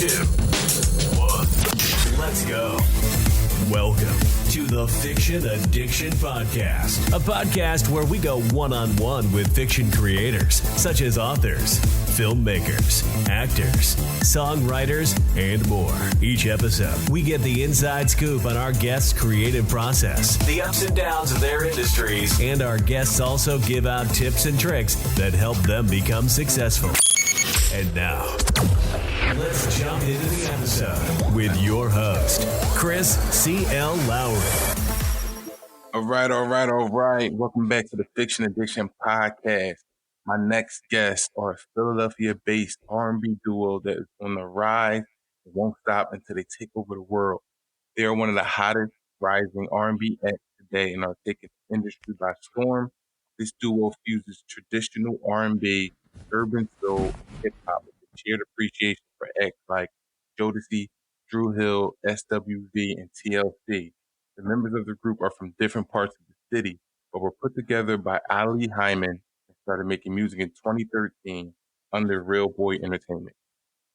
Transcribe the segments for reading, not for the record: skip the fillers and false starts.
2, 1. Let's go. Welcome to the Fiction Addiction Podcast, a podcast where we go one-on-one with fiction creators, such as authors, filmmakers, actors, songwriters, and more. Each episode, we get the inside scoop on our guests' creative process, the ups and downs of their industries, and our guests also give out tips and tricks that help them become successful. And now, let's jump into the episode with your host, Chris C.L. Lowry. All right. Welcome back to the Fiction Addiction Podcast. My next guests are a Philadelphia-based R&B duo that is on the rise and won't stop until they take over the world. They are one of the hottest rising R&B acts today and are taking the industry by storm. This duo fuses traditional R&B, urban soul, and hip-hop with a shared appreciation for acts like Jodeci, Dru Hill, SWV, and TLC. The members of the group are from different parts of the city, but were put together by Ali Hyman and started making music in 2013 under Real Boy Entertainment.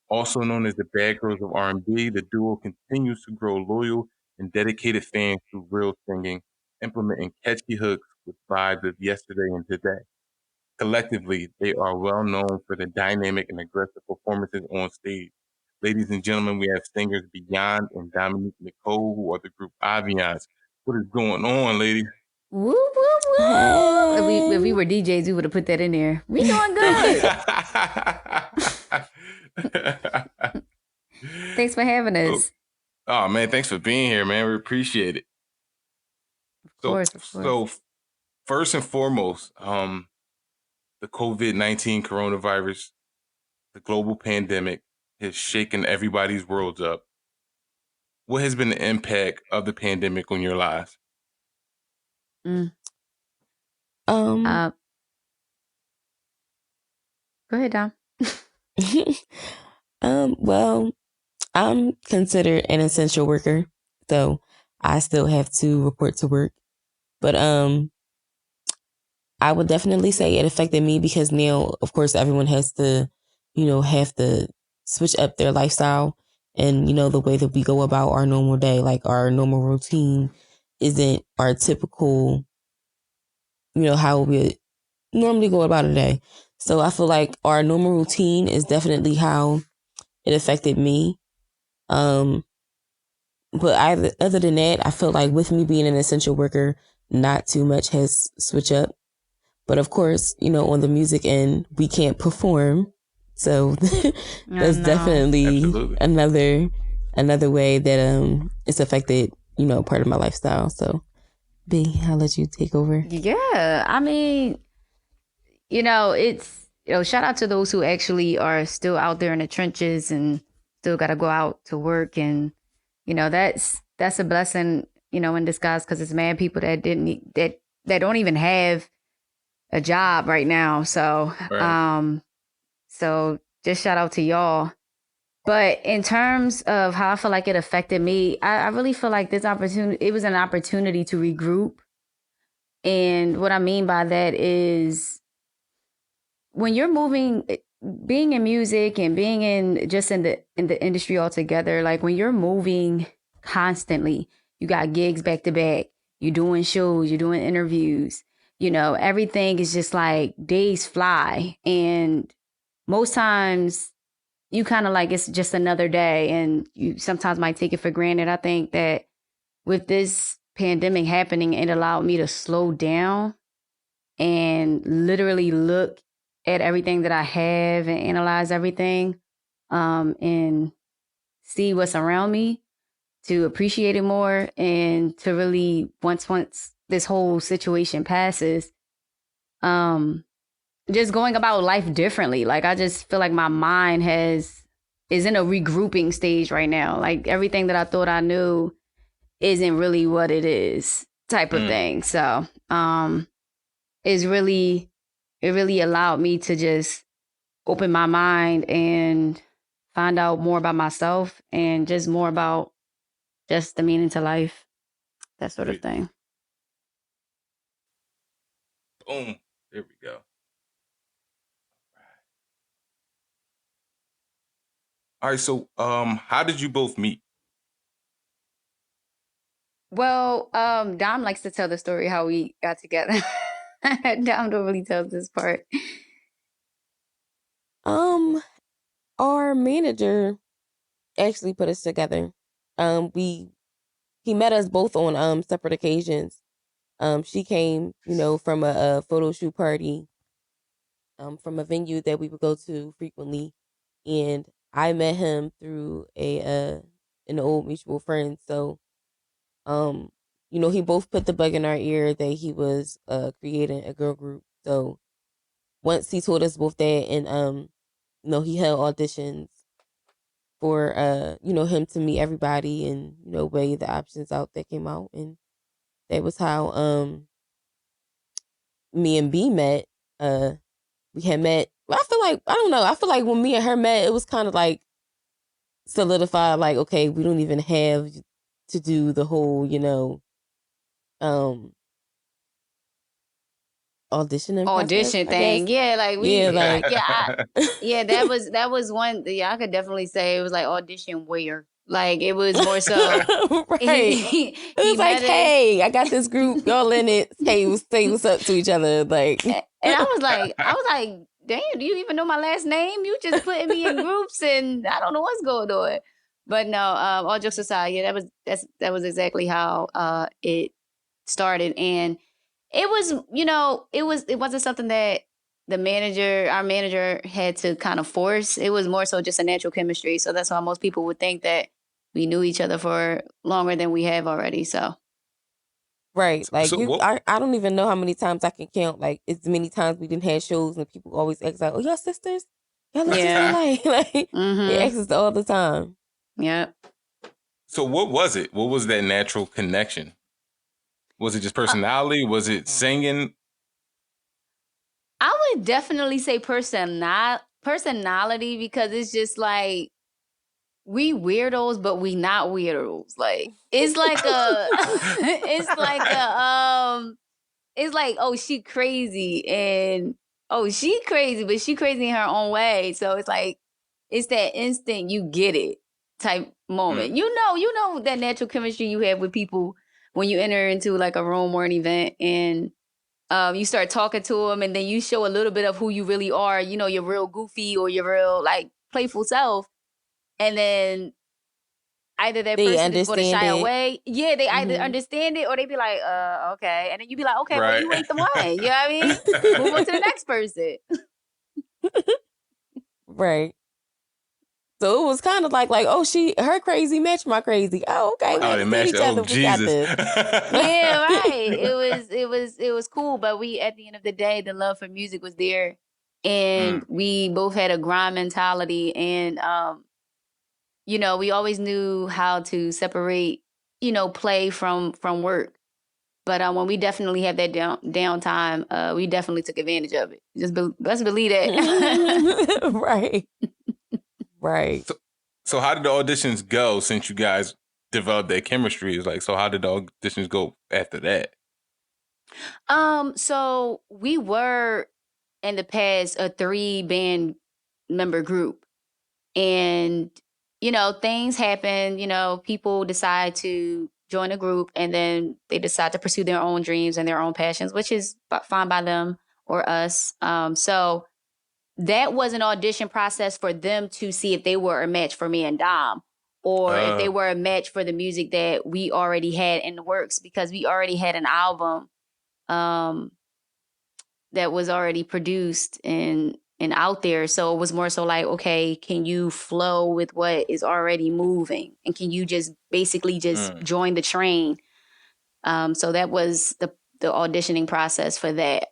Also known as the Bad Girls of R&B, the duo continues to grow loyal and dedicated fans through real singing, implementing catchy hooks with vibes of yesterday and today. Collectively, they are well known for their dynamic and aggressive performances on stage. Ladies and gentlemen, we have singers Beyyond and Dominique Nicole, who are the group Aviance. What is going on, ladies? Woo, woo, woo. Hey. If we were DJs, we would have put that in there. We doing good. Thanks for having us. Oh, man, thanks for being here, man. We appreciate it. Of course. So first and foremost, the COVID-19 coronavirus, the global pandemic, has shaken everybody's worlds up. What has been the impact of the pandemic on your lives? Go ahead, Dom. Well, I'm considered an essential worker, so I still have to report to work. But I would definitely say it affected me because now, of course, everyone has to, have to switch up their lifestyle and, the way that we go about our normal day. Like our normal routine isn't our typical, how we normally go about a day. So I feel like our normal routine is definitely how it affected me. But other than that, I feel like with me being an essential worker, not too much has switched up. But of course, on the music end, we can't perform. So that's definitely another way that it's affected, part of my lifestyle. So B, I'll let you take over. Yeah, I mean, it's, shout out to those who actually are still out there in the trenches and still got to go out to work. And, that's a blessing, in disguise, because it's mad people that that don't even have a job right now. So, Right. So just shout out to y'all. But in terms of how I feel like it affected me, I really feel like it was an opportunity to regroup. And what I mean by that is when you're being in music and being in the industry altogether, like when you're moving constantly, you got gigs back to back, you're doing shows, you're doing interviews, everything is just like days fly. And most times you kind of like, it's just another day and you sometimes might take it for granted. I think that with this pandemic happening, it allowed me to slow down and literally look at everything that I have and analyze everything, and see what's around me, to appreciate it more, and to really once this whole situation passes, just going about life differently. Like I just feel like my mind is in a regrouping stage right now. Like everything that I thought I knew isn't really what it is, type of thing. So it really allowed me to just open my mind and find out more about myself and just more about just the meaning to life, that sort of thing. Boom. There we go. All right, so how did you both meet? Well, Dom likes to tell the story how we got together. Dom don't really tell this part. Our manager actually put us together. He met us both on separate occasions. She came, from a photo shoot party, from a venue that we would go to frequently, and I met him through an old mutual friend. So, he both put the bug in our ear that he was creating a girl group. So once he told us both that, and he held auditions for him to meet everybody and weigh the options out that came out, and that was how me and B met. We had met. I feel like, I don't know. I feel like when me and her met, it was kind of like solidified. Like, okay, we don't even have to do the whole, audition thing. Yeah, like we, Yeah, like like- yeah, that was one. Yeah, I could definitely say it was like audition where. Like it was more so. right. It was like, hey, I got this group, y'all in it. Hey, say what's up to each other, like. And I was like, damn, do you even know my last name? You just putting me in groups, and I don't know what's going on. But no, all jokes aside, yeah, that was exactly how it started, and it was, it wasn't something that our manager had to kind of force. It was more so just a natural chemistry. So that's why most people would think that we knew each other for longer than we have already. So. Right. Like, I don't even know how many times I can count. Like, as many times we didn't have shows and people always ask, like, oh, y'all sisters? Y'all look just like they ask us all the time. Yep. So what was it? What was that natural connection? Was it just personality? Was it singing? I would definitely say personality, because it's just like, we weirdos, but we not weirdos. Like it's like oh, she crazy, and oh, she crazy, but she crazy in her own way. So it's like, it's that instant you get it type moment. You know that natural chemistry you have with people when you enter into like a room or an event, and you start talking to them, and then you show a little bit of who you really are. Your real goofy or your real like playful self. And then either that person is going to shy away. Yeah, they either understand it or they be like, okay. And then you be like, okay, well, you ain't the one. You know what I mean? Move on to the next person. Right. So it was kind of like, oh, her crazy match my crazy. Oh, okay. They matched each other. We got this. Yeah, right. It was cool. But at the end of the day, the love for music was there. And we both had a grind mentality, and we always knew how to separate, play from work. But when we definitely had that downtime, we definitely took advantage of it. Let's believe that. Right. Right. So how did the auditions go since you guys developed that chemistry? It's like, so how did the auditions go after that? So we were in the past a 3-band member group, and things happen, people decide to join a group, and then they decide to pursue their own dreams and their own passions, which is fine by them or us. So that was an audition process for them to see if they were a match for me and Dom, or if they were a match for the music that we already had in the works, because we already had an album that was already produced and out there. So it was more so like, okay, can you flow with what is already moving? And can you just basically join the train? So that was the auditioning process for that.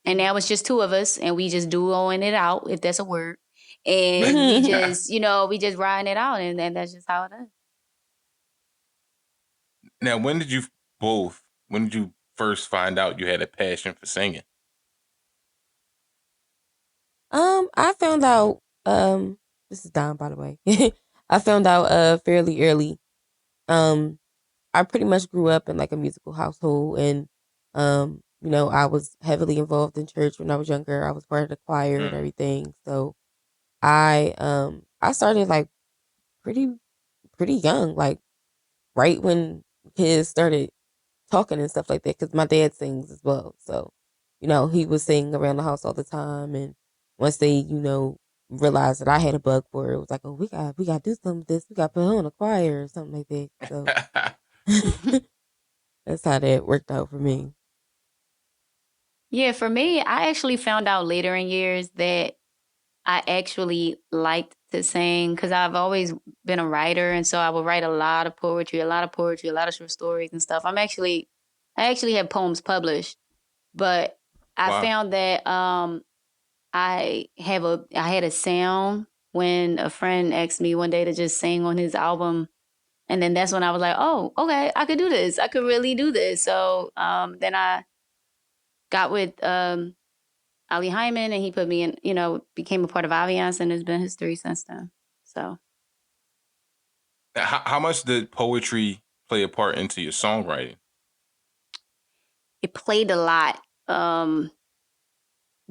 And now it's just 2 of us, and we just duoing it out, if that's a word. And we just, we just riding it out, and that's just how it is. Now, when did you first find out you had a passion for singing? I found out, this is Don, by the way. I found out fairly early. I pretty much grew up in like a musical household, and I was heavily involved in church when I was younger. I was part of the choir and everything. So I started like pretty young, like right when kids started talking and stuff like that, because my dad sings as well. So, he would sing around the house all the time. And once they, realized that I had a bug for it, it was like, oh, we got to do something with this. We got to put her on a choir or something like that. So that's how that worked out for me. Yeah, for me, I actually found out later in years that I actually liked to sing because I've always been a writer. And so I would write a lot of poetry, a lot of short stories and stuff. I actually have poems published, but I Wow. found that I had a sound when a friend asked me one day to just sing on his album. And then that's when I was like, oh, okay, I could do this. I could really do this. So then I got with Ali Hyman, and he put me in, became a part of Aviance, and it's been history since then. So, How much did poetry play a part into your songwriting? it played a lot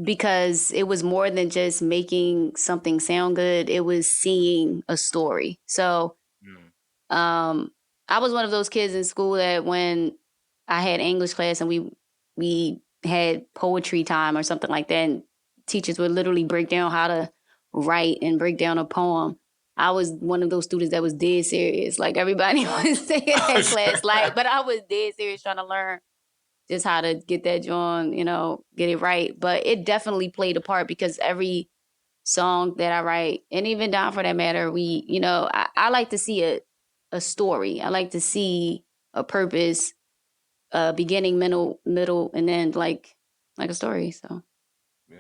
because it was more than just making something sound good. It was seeing a story. So, I was one of those kids in school that when I had English class and we had poetry time or something like that, and teachers would literally break down how to write and break down a poem. I was one of those students that was dead serious. Like everybody was saying that class, but I was dead serious trying to learn just how to get that joint, get it right. But it definitely played a part because every song that I write, and even Don for that matter, I like to see a story. I like to see a purpose, beginning, middle, and then like a story. So, Yeah.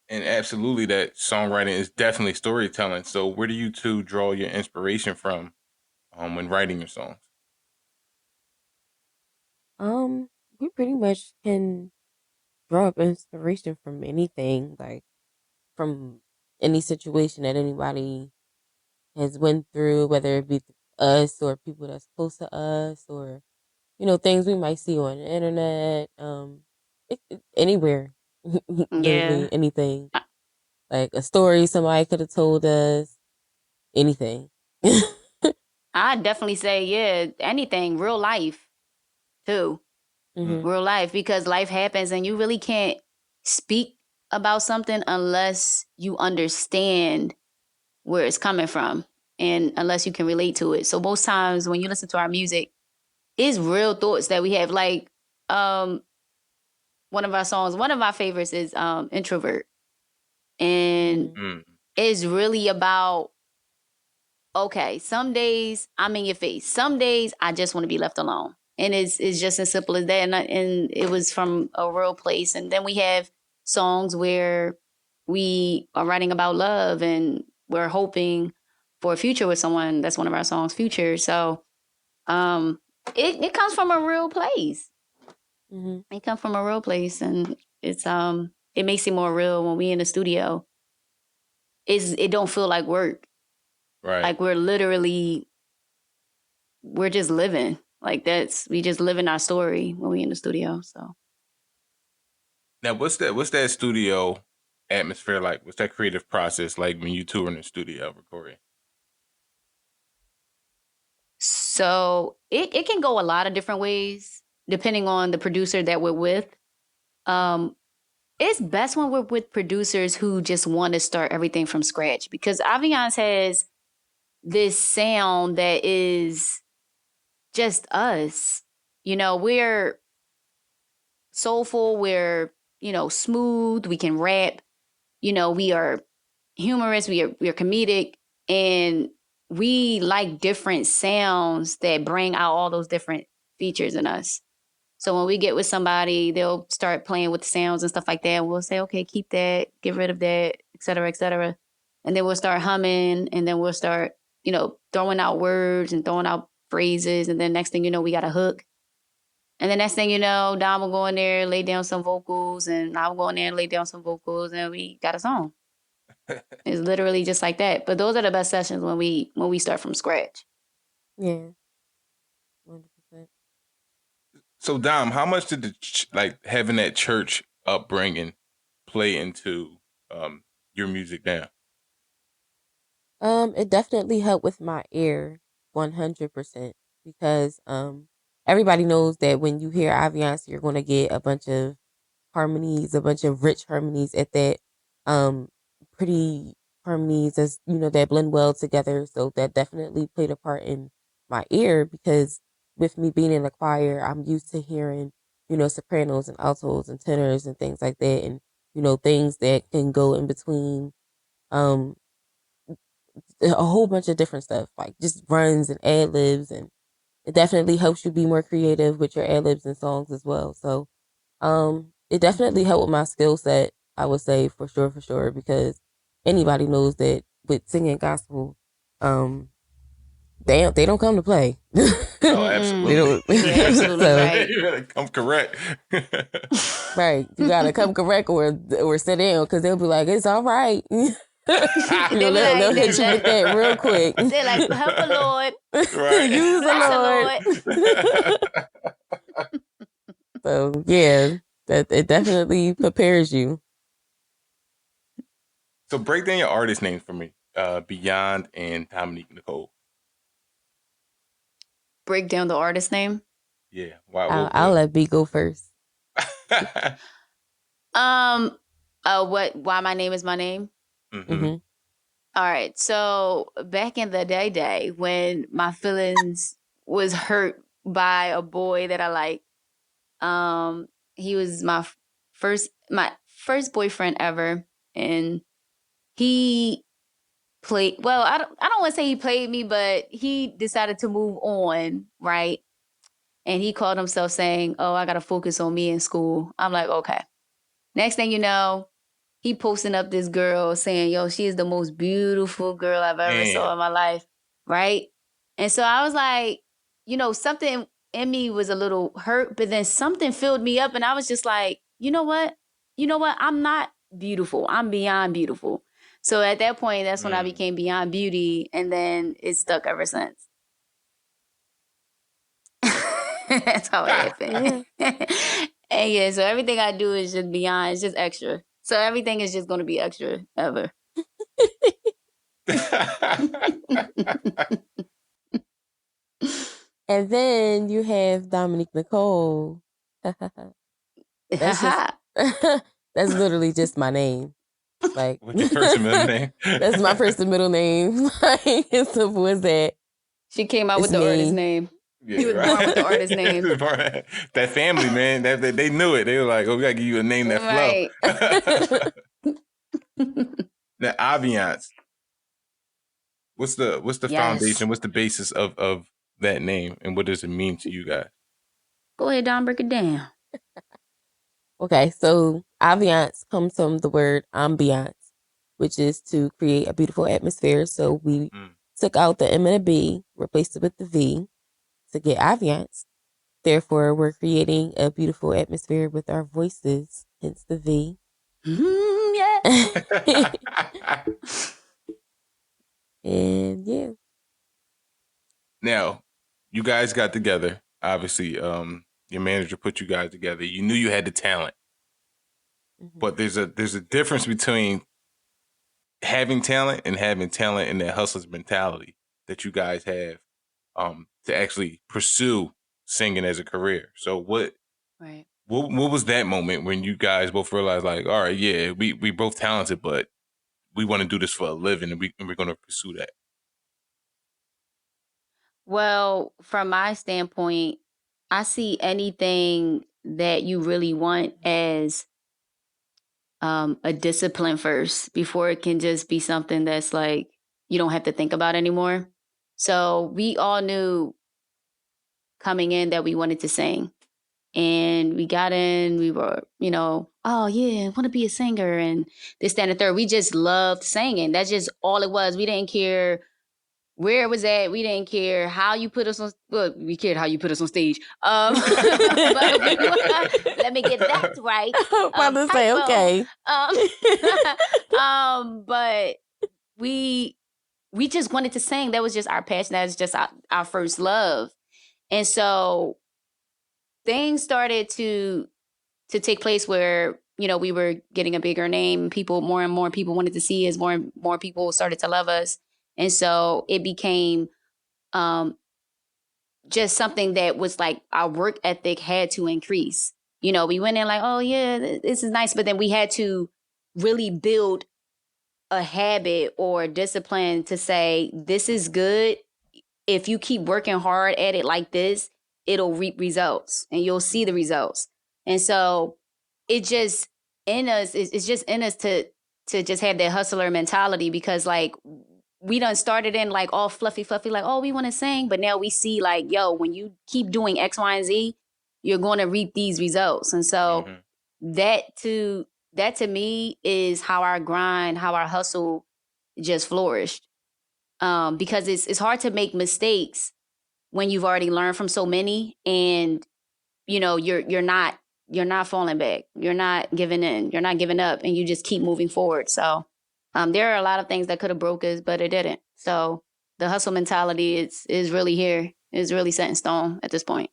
And absolutely, that songwriting is definitely storytelling. So, where do you two draw your inspiration from when writing your songs? We pretty much can draw up inspiration from anything, like from any situation that anybody has went through, whether it be us or people that's close to us, or things we might see on the internet, anywhere, yeah. literally anything, like a story somebody could have told us, anything. I definitely say, yeah, anything, real life too. Mm-hmm. Real life, because life happens and you really can't speak about something unless you understand where it's coming from and unless you can relate to it. So most times when you listen to our music, it's real thoughts that we have. Like one of our songs, one of my favorites is Introvert. And it's really about, okay, some days I'm in your face. Some days I just want to be left alone. And it's just as simple as that. And it was from a real place. And then we have songs where we are writing about love and we're hoping for a future with someone. That's one of our songs, Future. So it comes from a real place. Mm-hmm. It comes from a real place, and it makes it more real when we in the studio. It don't feel like work. Right. Like we're just living. Like we just living our story when we in the studio. So Now, what's that studio atmosphere like? What's that creative process like when you two are in the studio recording? So it can go a lot of different ways depending on the producer that we're with. It's best when we're with producers who just want to start everything from scratch, because Aviance has this sound that is just us. We're soulful, we're, smooth, we can rap, we are humorous, we are comedic, and we like different sounds that bring out all those different features in us. So when we get with somebody, they'll start playing with the sounds and stuff like that. And we'll say, okay, keep that, get rid of that, et cetera, et cetera. And then we'll start humming, and then we'll start, throwing out words and throwing out phrases. And then next thing you know, we got a hook. And the next thing you know, Dom will go in there, lay down some vocals, and I'll go in there and lay down some vocals, and we got a song. It's literally just like that. But those are the best sessions when we start from scratch. Yeah. 100%. So, Dom, how much did having that church upbringing play into your music down? It definitely helped with my ear, 100%, because everybody knows that when you hear Aviance, you're gonna get a bunch of harmonies, a bunch of rich harmonies at that, um, pretty harmonies as that blend well together. So that definitely played a part in my ear because with me being in the choir, I'm used to hearing sopranos and altos and tenors and things like that, and things that can go in between. Um, a whole bunch of different stuff, like just runs and ad libs, and it definitely helps you be more creative with your ad libs and songs as well. So, it definitely helped with my skill set, I would say for sure, because anybody knows that with singing gospel, they don't come to play. Oh, absolutely. Absolutely So, right. You gotta come correct. Right, you gotta come correct or sit down because they'll be like, it's all right. They'll hit you with that real quick. They're like, help the Lord. Right. Use the Lord. So yeah, that it definitely prepares you. So break down your artist names for me. Beyyond and Dominique Nicole. Break down the artist name. Yeah. Wow. I'll let B go first. Why my name is my name? Mm-hmm. All right. So back in the day when my feelings was hurt by a boy that I like, he was my first boyfriend ever, and he played. Well, I don't want to say he played me, but he decided to move on, right? And he called himself saying, "Oh, I got to focus on me in school." I'm like, okay. Next thing you know, he posting up this girl saying, yo, she is the most beautiful girl I've ever saw in my life. Right. And so I was like, something in me was a little hurt, but then something filled me up. And I was just like, you know what? I'm not beautiful. I'm beyond beautiful. So at that point, that's when I became Beyond Beauty. And then it stuck ever since. That's how it happened. And yeah, so everything I do is just beyond, it's just extra. So everything is just going to be extra ever. And then you have Dominique Nicole. That's literally just my name. Like, what's your first and middle name? That's my first and middle name. Like, as simple as that. She came out with the artist name. Yeah, he was born with the artist name. That family, man, they knew it. They were like, "Oh, we gotta give you a name that flow." Now, Aviance. What's the foundation? What's the basis of that name, and what does it mean to you guys? Go ahead, Don, break it down. Okay, so Aviance comes from the word ambiance, which is to create a beautiful atmosphere. So we took out the M and a B, replaced it with the V to get Aviance. Therefore, we're creating a beautiful atmosphere with our voices, hence the V. Yeah. And yeah. Now, you guys got together. Obviously, your manager put you guys together. You knew you had the talent. But there's a difference between having talent and having talent in that hustler's mentality that you guys have to actually pursue singing as a career. So what was that moment when you guys both realized, like, all right, yeah, we both talented, but we want to do this for a living, and we're going to pursue that? Well, from my standpoint, I see anything that you really want as a discipline first before it can just be something that's like you don't have to think about anymore. So we all knew coming in that we wanted to sing. And we got in, we were, oh yeah, I want to be a singer and this, that, and the third. We just loved singing. That's just all it was. We didn't care where it was at. We didn't care how you put us on. Well, we cared how you put us on stage. But let me get that right. I'm about to say, okay. But we just wanted to sing. That was just our passion. That was just our first love. And so things started to take place where we were getting a bigger name. More and more people wanted to see us. More and more people started to love us. And so it became just something that was like our work ethic had to increase. We went in like, oh yeah, this is nice. But then we had to really build a habit or discipline to say, this is good. If you keep working hard at it like this, it'll reap results and you'll see the results. And so it's just in us to just have that hustler mentality, because like we done started in like all fluffy, like, oh, we want to sing. But now we see like, yo, when you keep doing X, Y, and Z, you're going to reap these results. And so that to me is how our grind, how our hustle just flourished. Because it's hard to make mistakes when you've already learned from so many, and you're not falling back, you're not giving in, you're not giving up, and you just keep moving forward. So there are a lot of things that could have broke us, but it didn't. So the hustle mentality is really here, is really set in stone at this point.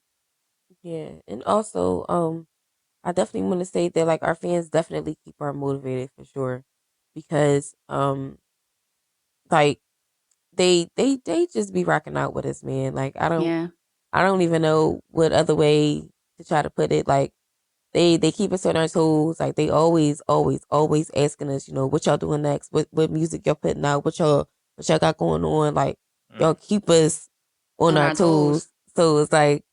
Yeah, and also I definitely want to say that like our fans definitely keep our motivated for sure, because like they just be rocking out with us, man. Like I don't even know what other way to try to put it. Like they keep us on our toes. Like they always asking us, what y'all doing next? What music y'all putting out? What y'all got going on? Like y'all keep us on our toes. So it's like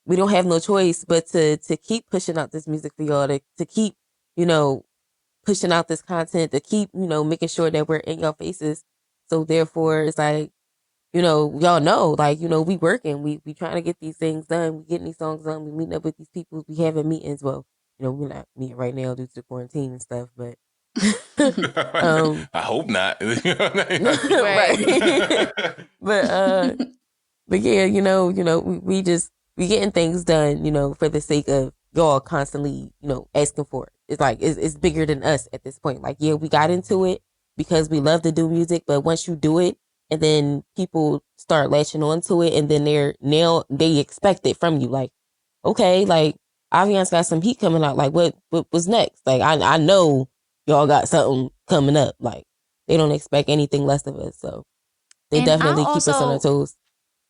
we don't have no choice but to keep pushing out this music for y'all, to keep, pushing out this content, to keep, making sure that we're in your faces. So therefore it's like, y'all know, like, we working, we trying to get these things done. We getting these songs done. We meeting up with these people. We having meetings. Well, we're not meeting right now due to the quarantine and stuff, but I hope not. Right. But yeah, we getting things done, for the sake of y'all constantly, asking for it. It's like, it's bigger than us at this point. Like, yeah, we got into it because we love to do music, but once you do it and then people start latching on to it, and then they expect it from you. Like, okay, like Aviance got some heat coming out. Like what was next? Like, I know y'all got something coming up. Like they don't expect anything less of us. So they definitely keep us on our toes.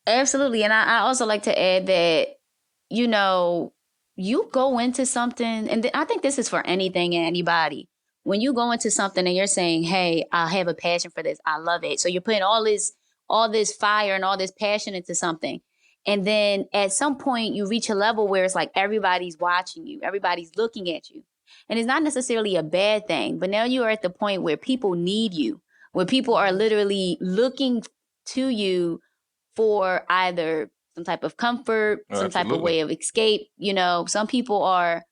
Absolutely. And I also like to add that, you go into something, and I think this is for anything and anybody. When you go into something and you're saying, hey, I have a passion for this, I love it. So you're putting all this fire and all this passion into something. And then at some point you reach a level where it's like everybody's watching you, everybody's looking at you. And it's not necessarily a bad thing, but now you are at the point where people need you, where people are literally looking to you for either some type of comfort, some type of way of escape. Some people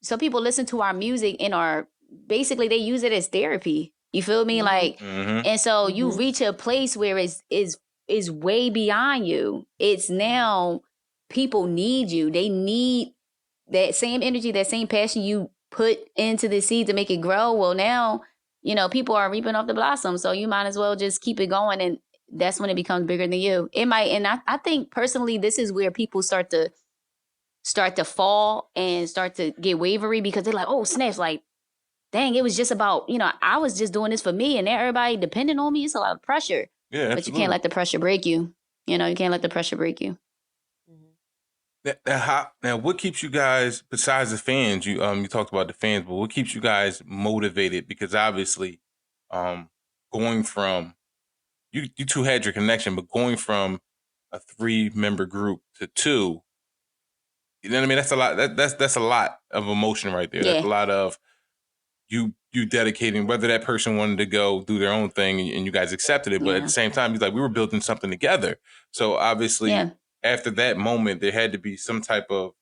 listen to our music and are basically, they use it as therapy. You feel me? Like, and so you reach a place where is way beyond you. It's now people need you. They need that same energy, that same passion you put into the seed to make it grow. Well, now, people are reaping off the blossom. So you might as well just keep it going. And that's when it becomes bigger than you. It might. And I think personally, this is where people start to fall and start to get wavery, because they're like, oh, snaps, like, dang, it was just about, I was just doing this for me and now everybody depending on me. It's a lot of pressure. Yeah, absolutely. But you can't let the pressure break you. You can't let the pressure break you. Now, what keeps you guys, besides the fans, you talked about the fans, but what keeps you guys motivated? Because obviously, going from, you two had your connection, but going from a 3-member group to 2, you know what I mean? That's a lot. That's a lot of emotion right there. Yeah. That's a lot of you dedicating, whether that person wanted to go do their own thing and you guys accepted it, but at the same time, he's like, we were building something together. So obviously, after that moment, there had to be some type of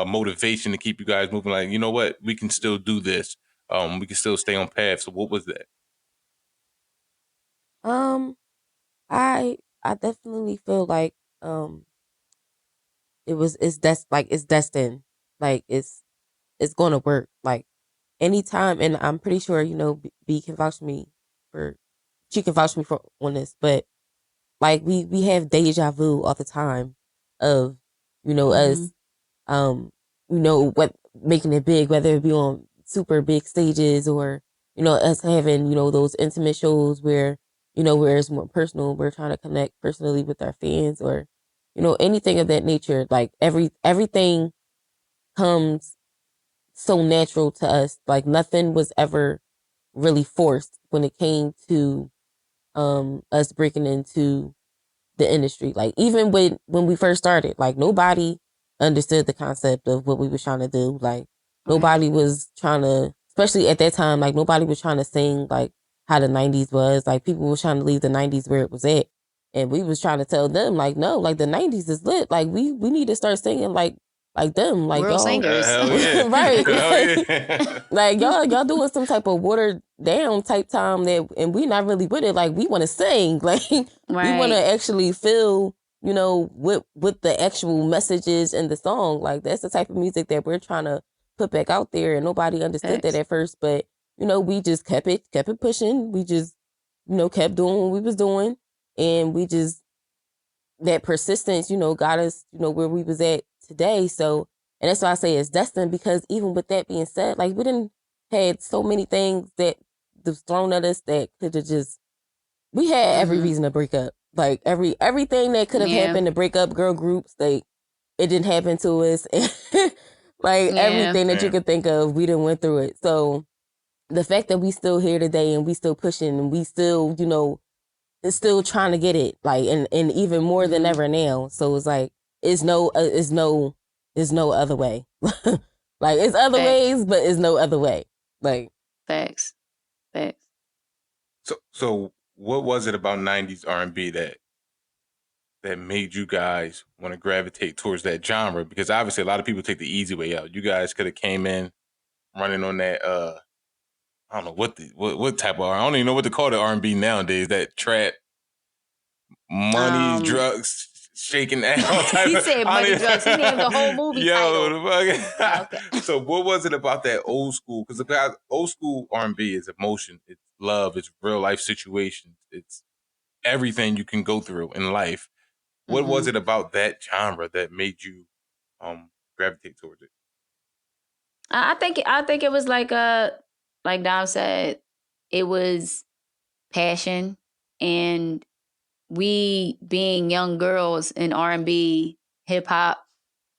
motivation to keep you guys moving. Like, you know what, we can still do this. We can still stay on path. So what was that? I definitely feel like it's destined. Like it's going to work. Like anytime, and I'm pretty sure B can vouch she can vouch me for on this, but like we have deja vu all the time of us making it big, whether it be on super big stages or, you know, us having, you know, those intimate shows where, you know, where it's more personal, we're trying to connect personally with our fans or, you know, anything of that nature. Like everything comes so natural to us. Like nothing was ever really forced when it came to us breaking into the industry. Like even when we first started, like nobody understood the concept of what we was trying to do. Like nobody was trying to, especially at that time, like nobody was trying to sing like how the 90s was. Like people were trying to leave the 90s where it was at. And we was trying to tell them like, no, like the 90s is lit. Like we need to start singing like them. Like World y'all, singers. Hell yeah. right. Hell yeah. Like y'all doing some type of watered down type time that, and we not really with it. Like we want to sing, like we want to actually feel, you know, what the actual messages in the song. Like that's the type of music that we're trying to put back out there, and nobody understood that at first. But you know, we just kept it pushing. We just, you know, kept doing what we was doing, and we just that persistence, you know, got us, you know, where we was at today. So, and that's why I say it's destined, because even with that being said, like we didn't had so many things that was thrown at us that could have just, we had every reason to break up. Like everything that could have happened to break up girl groups, like it didn't happen to us. Like everything that you could think of, we done went through it. So the fact that we still here today and we still pushing and we still, you know, is still trying to get it, like, and even more than ever now. So it's like, it's no other way. Like it's other ways, but it's no other way. Like Facts. So what was it about 90s R&B that made you guys want to gravitate towards that genre? Because obviously a lot of people take the easy way out. You guys could have came in running on that I don't know what type of, I don't even know what to call it R&B nowadays, that trap, money, drugs, shaking ass. He said money, drugs. He named the whole movie title. Okay. So what was it about that old school? Because old school R&B is emotion, it's love, it's real life situations, it's everything you can go through in life. What was it about that genre that made you gravitate towards it? I think it was like Dom said, it was passion, and we being young girls in R&B, hip hop,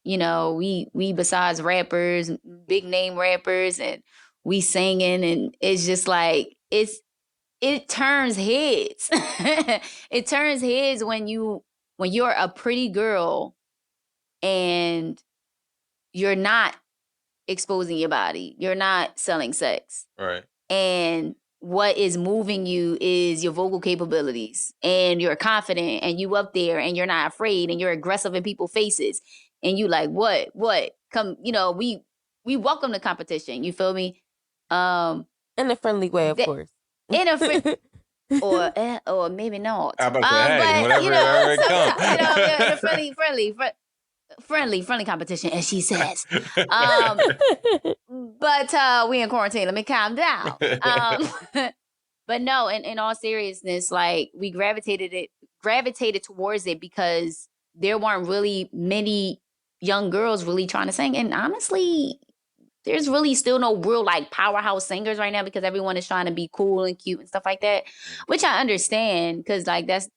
you know, we besides rappers, big name rappers, and we singing, and it's just like it turns heads. It turns heads when you're a pretty girl and you're not exposing your body, you're not selling sex, Right? And what is moving you is your vocal capabilities, and you're confident, and you up there, and you're not afraid, and you're aggressive in people's faces, and you like what come, you know, we welcome the competition. You feel me? in a friendly way, of course. In a or maybe not. How about that? Whatever, you know, wherever it comes. you know, in a friendly competition, as she says. But we in quarantine. Let me calm down. But no, in all seriousness, like we gravitated towards it because there weren't really many young girls really trying to sing, and honestly, there's really still no real like powerhouse singers right now because everyone is trying to be cool and cute and stuff like that, which I understand because like that's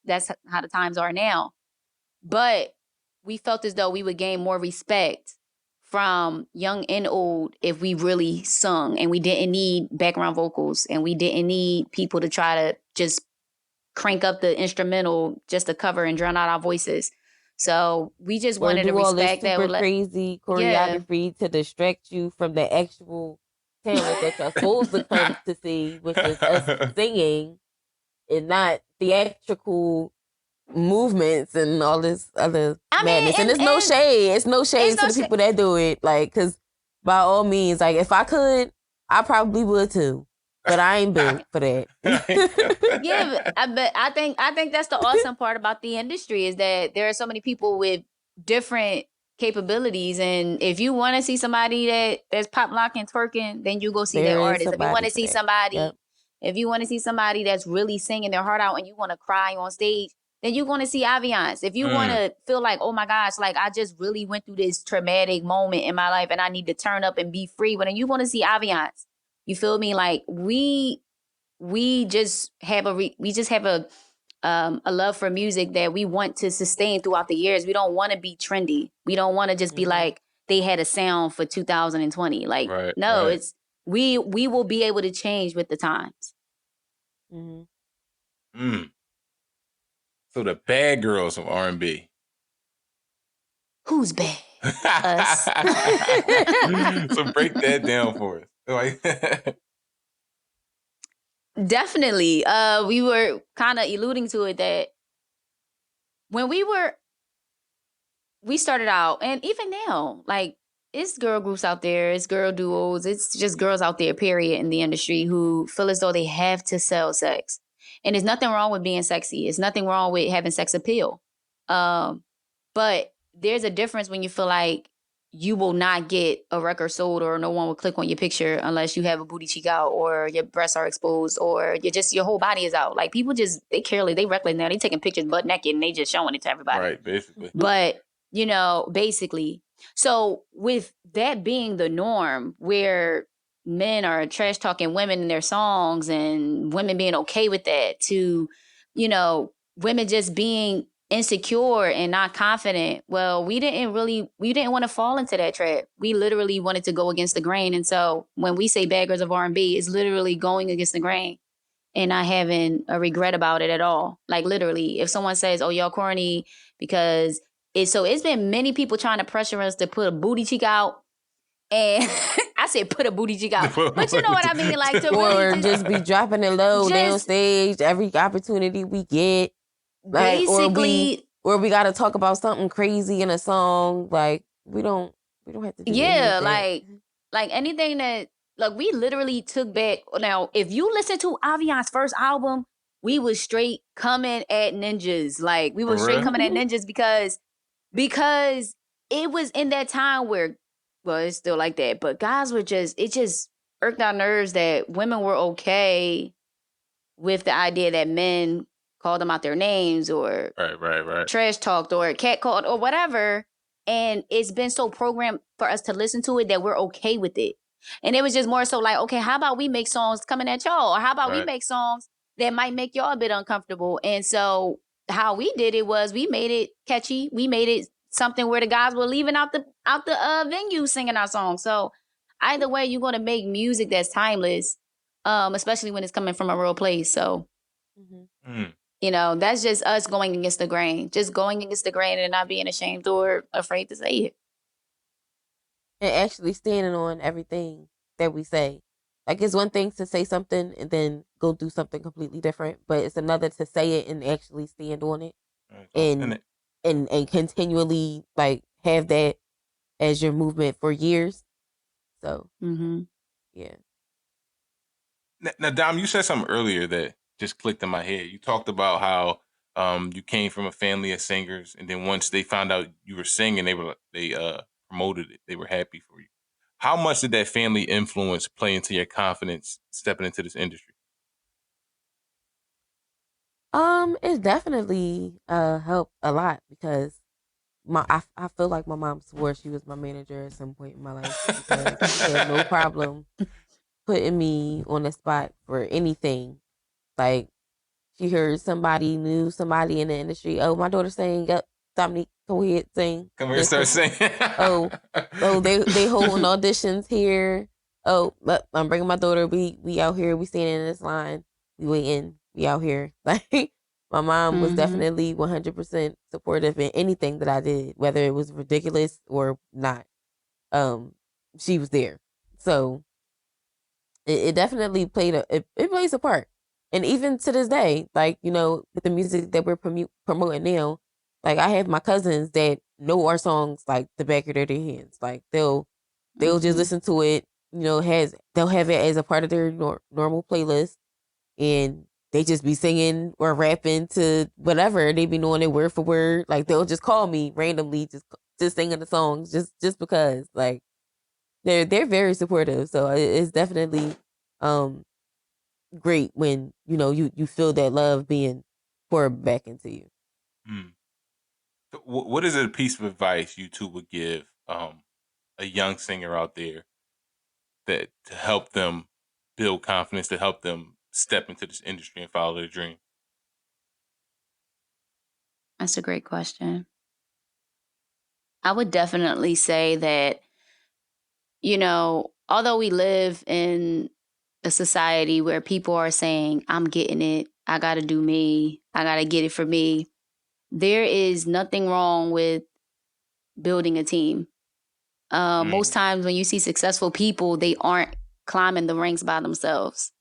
how the times are now. But we felt as though we would gain more respect from young and old if we really sung, and we didn't need background vocals, and we didn't need people to try to just crank up the instrumental just to cover and drown out our voices. So we just wanted to respect that. Super crazy choreography to distract you from the actual talent that you're supposed to come to see, which is us singing, and not theatrical movements and all this other madness. And it's no shade. It's no shade to the people that do it. Like, because by all means, like if I could, I probably would too. But I ain't built for that. Yeah, but I think that's the awesome part about the industry is that there are so many people with different capabilities, and if you want to see somebody that's pop locking, twerking, then you go see that artist. If you want to see somebody, if you want to see somebody that's really singing their heart out and you want to cry on stage, then you're going to see Aviance. If you want to feel like, oh my gosh, like I just really went through this traumatic moment in my life and I need to turn up and be free, well, then you want to see Aviance. You feel me? Like we just have a love for music that we want to sustain throughout the years. We don't want to be trendy. We don't want to just be like they had a sound for 2020. Like it's we will be able to change with the times. So the bad girls of R&B. Who's bad? Us. So break that down for us. Definitely. We were kind of alluding to it that when we started out, and even now, like it's girl groups out there, it's girl duos, it's just girls out there, period, in the industry who feel as though they have to sell sex. And there's nothing wrong with being sexy. There's nothing wrong with having sex appeal. But there's a difference when you feel like you will not get a record sold or no one will click on your picture unless you have a booty cheek out or your breasts are exposed or your whole body is out. Like people they careless, they reckless now. They taking pictures butt naked and they just showing it to everybody. Right, basically. But, basically. So with that being the norm where men are trash talking women in their songs and women being okay with that to, women just being insecure and not confident. Well, we didn't want to fall into that trap. We literally wanted to go against the grain. And so when we say bad girls of R&B, it's literally going against the grain and not having a regret about it at all. Like literally, if someone says, oh, y'all corny because it's been many people trying to pressure us to put a booty cheek out. And I said, put a booty cheek out. But you know what I mean? Like to really just be dropping it low down stage every opportunity we get. Like, basically, or we got to talk about something crazy in a song. Like we don't have to do anything. like anything that we literally took back. Now, if you listen to Aviance's first album, we was straight coming at ninjas. Like we were straight coming at ninjas because it was in that time where, well, it's still like that, but guys were it just irked our nerves that women were okay with the idea that men called them out their names or trash talked or cat called or whatever. And it's been so programmed for us to listen to it that we're okay with it. And it was just more so like, okay, how about we make songs coming at y'all? Or how about we make songs that might make y'all a bit uncomfortable? And so how we did it was we made it catchy. We made it something where the guys were leaving out the venue singing our songs. So either way, you're going to make music that's timeless, especially when it's coming from a real place. So, that's just us going against the grain, and not being ashamed or afraid to say it. And actually standing on everything that we say. Like it's one thing to say something and then go do something completely different, but it's another to say it and actually stand on it. And continually like have that as your movement for years. So, yeah. Now, Dom, you said something earlier that just clicked in my head. You talked about how you came from a family of singers, and then once they found out you were singing, they promoted it. They were happy for you. How much did that family influence play into your confidence stepping into this industry? It definitely helped a lot because I feel like my mom swore she was my manager at some point in my life because she had no problem putting me on the spot for anything. Like she heard somebody knew somebody in the industry. Oh, my daughter sang. Up, Dominique, go ahead, sing. Come here, start singing. they holding auditions here. Oh, I'm bringing my daughter. We out here. We standing in this line. We waiting. We out here. Like my mom was definitely 100% supportive in anything that I did, whether it was ridiculous or not. She was there. So it definitely it plays a part. And even to this day, like, with the music that we're promoting now, like I have my cousins that know our songs like the back of their hands. Like they'll just listen to it, they'll have it as a part of their normal playlist, and they just be singing or rapping to whatever. They be knowing it word for word. Like they'll just call me randomly, just singing the songs, just because. Like they're very supportive. So it's definitely great when you feel that love being poured back into you. So what is a piece of advice you two would give a young singer out there that to help them build confidence, to help them step into this industry and follow their dream? That's a great question. I would definitely say that, although we live in a society where people are saying, I'm getting it, I got to do me, I got to get it for me, there is nothing wrong with building a team. Most times when you see successful people, they aren't climbing the ranks by themselves.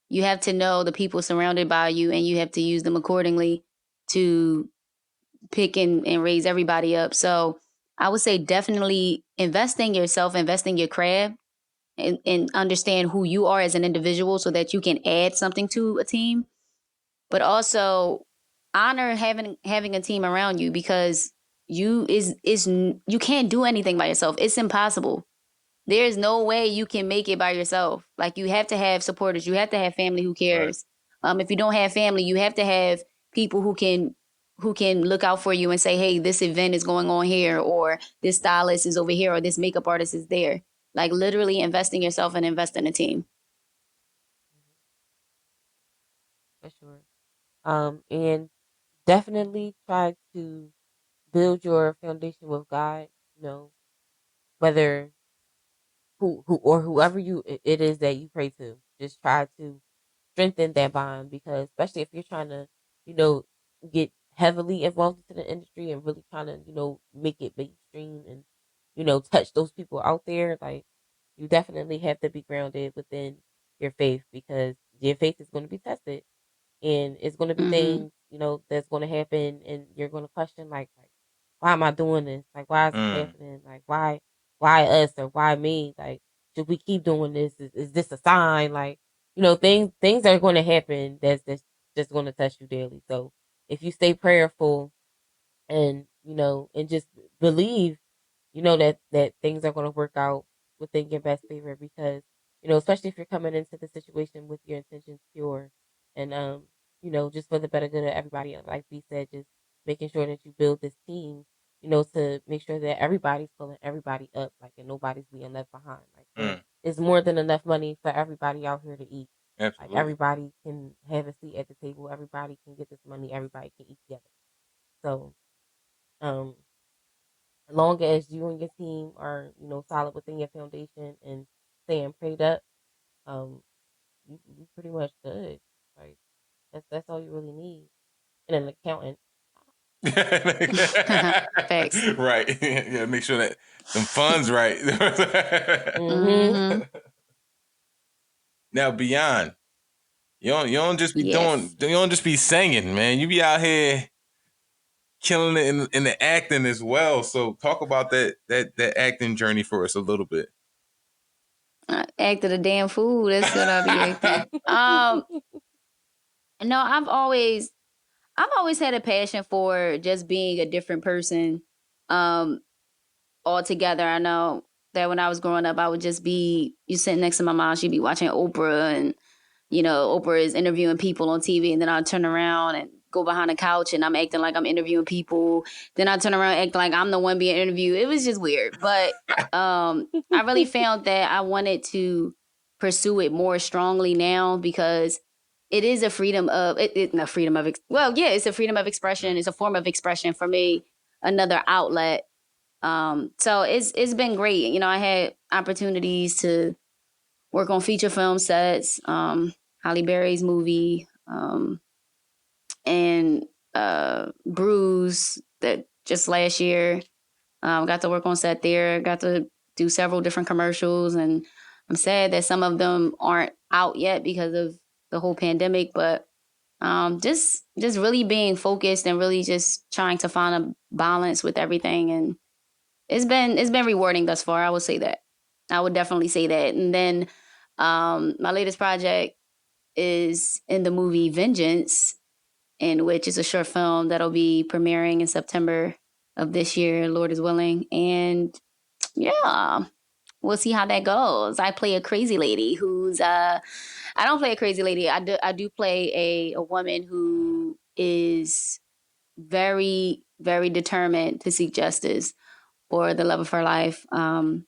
You have to know the people surrounded by you, and you have to use them accordingly to pick and raise everybody up. So I would say definitely invest in yourself, invest in your craft, and understand who you are as an individual so that you can add something to a team. But also honor having a team around you, because you can't do anything by yourself. It's impossible. There's no way you can make it by yourself. Like, you have to have supporters. You have to have family who cares. Right. If you don't have family, you have to have people who can look out for you and say, hey, this event is going on here, or this stylist is over here, or this makeup artist is there. Like, literally invest in yourself and invest in a team. For sure. And definitely try to build your foundation with God, whether who or whoever it is that you pray to. Just try to strengthen that bond, because especially if you're trying to, get heavily involved into the industry and really trying to, make it mainstream and, touch those people out there, like, you definitely have to be grounded within your faith, because your faith is going to be tested, and it's going to be things, that's going to happen, and you're going to question, like, why am I doing this? Like, why is this happening? Like, why us, or why me? Like, should we keep doing this? Is this a sign? Like, things are going to happen that's just going to test you daily. So if you stay prayerful and, and just believe, that things are going to work out within your best favor, because, especially if you're coming into the situation with your intentions pure, and, just for the better good of everybody, like B said, just making sure that you build this team, to make sure that everybody's pulling everybody up, like, and nobody's being left behind. Like, there's more than enough money for everybody out here to eat. Absolutely. Like, everybody can have a seat at the table. Everybody can get this money. Everybody can eat together. So, as long as you and your team are, solid within your foundation and staying prayed up, you pretty much good. Like, that's all you really need. And an accountant. Thanks. Right. Yeah, make sure that them funds right. Now, Beyyond, you don't just be Yes. you don't just be singing, man. You be out here killing it in the acting as well. So talk about that acting journey for us a little bit. I acted a damn fool. That's what I be acting. No, I've always had a passion for just being a different person. Altogether, I know that when I was growing up, I would just be sitting next to my mom. She'd be watching Oprah, and Oprah is interviewing people on TV, and then I'd turn around and go behind the couch, and I'm acting like I'm interviewing people. Then I turn around and act like I'm the one being interviewed. It was just weird, but I really found that I wanted to pursue it more strongly now, because it is a freedom of it's a freedom of expression. It's a form of expression for me, another outlet. So it's been great. I had opportunities to work on feature film sets, Halle Berry's movie, and Bruise, that just last year. Got to work on set there, got to do several different commercials, and I'm sad that some of them aren't out yet because of the whole pandemic, but just really being focused and really just trying to find a balance with everything, and it's been rewarding thus far. I would say that. I would definitely say that. And then my latest project is in the movie Vengeance, in which is a short film that'll be premiering in September of this year, Lord is willing. And yeah, we'll see how that goes. I play a crazy lady who's I don't play a crazy lady. I do play a woman who is very, very determined to seek justice for the love of her life, whom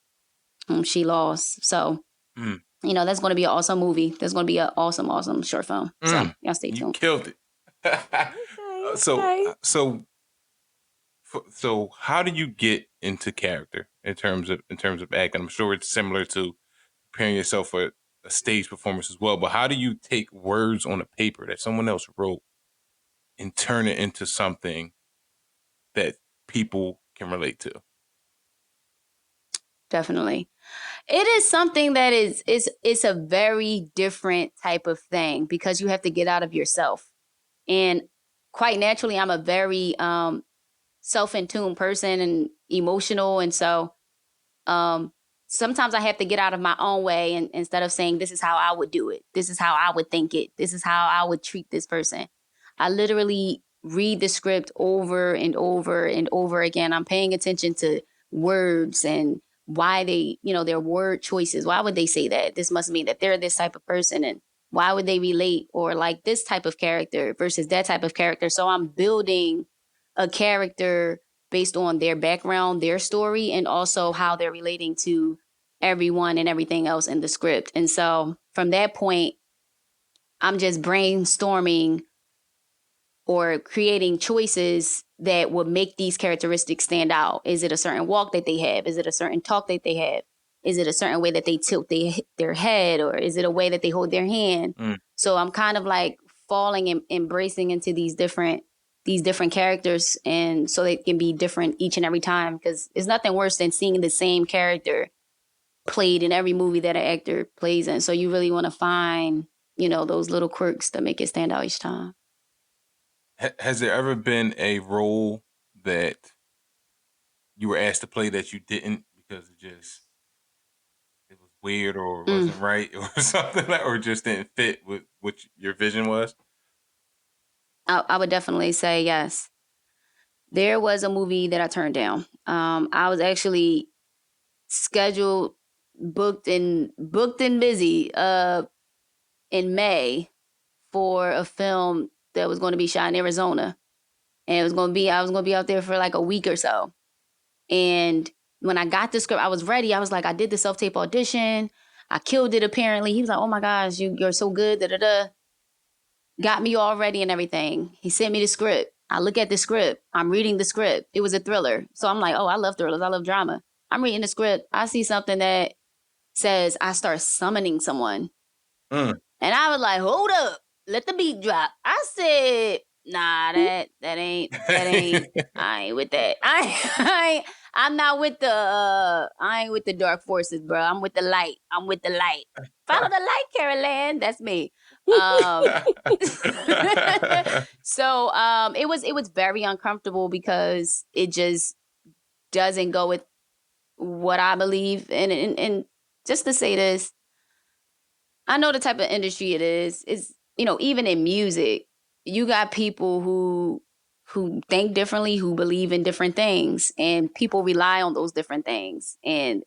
she lost. So, that's going to be an awesome movie. There's going to be an awesome, awesome short film. So, y'all stay tuned. You killed it. So how do you get into character in terms of acting? I'm sure it's similar to preparing yourself for a stage performance as well, but how do you take words on a paper that someone else wrote and turn it into something that people can relate to? Definitely. It is something that it's a very different type of thing because you have to get out of yourself. And quite naturally, I'm a very self-in-tune person and emotional. And so sometimes I have to get out of my own way, and instead of saying, this is how I would do it, this is how I would think it, this is how I would treat this person, I literally read the script over and over and over again. I'm paying attention to words and why they, their word choices. Why would they say that? This must mean that they're this type of person. And why would they relate or like this type of character versus that type of character? So I'm building a character based on their background, their story, and also how they're relating to everyone and everything else in the script. And so from that point, I'm just brainstorming or creating choices that would make these characteristics stand out. Is it a certain walk that they have? Is it a certain talk that they have? Is it a certain way that they tilt their head? Or is it a way that they hold their hand? So I'm kind of like falling and embracing into these different characters, and so they can be different each and every time, because it's nothing worse than seeing the same character played in every movie that an actor plays in. So you really want to find, those little quirks that make it stand out each time. Has there ever been a role that you were asked to play that you didn't because it was weird or wasn't right or something, or just didn't fit with what your vision was? I would definitely say yes. There was a movie that I turned down. I was actually scheduled, booked and busy in May for a film that was going to be shot in Arizona. And I was going to be out there for like a week or so. And when I got the script, I was ready. I was like, I did the self-tape audition. I killed it, apparently. He was like, oh my gosh, you're so good, da-da-da. Got me all ready and everything. He sent me the script. I look at the script. I'm reading the script. It was a thriller. So I'm like, oh, I love thrillers. I love drama. I'm reading the script. I see something that says I start summoning someone. And I was like, hold up. Let the beat drop. I said, nah, that ain't, I ain't with that. I'm not with I ain't with the dark forces, bro. I'm with the light. Follow the light, Carol Ann. That's me. So it was very uncomfortable because it just doesn't go with what I believe. And just to say this, I know the type of industry it is. It's, even in music, you got people who think differently, who believe in different things, and people rely on those different things. And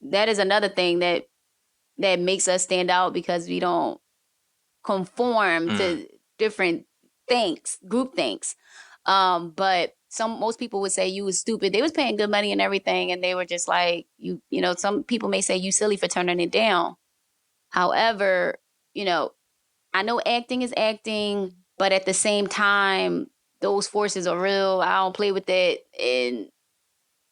that is another thing that makes us stand out, because we don't conform to different things, group thinks. But most people would say you was stupid. They was paying good money and everything, and they were just like, some people may say you silly for turning it down. However, I know acting is acting, but at the same time, those forces are real. I don't play with that. And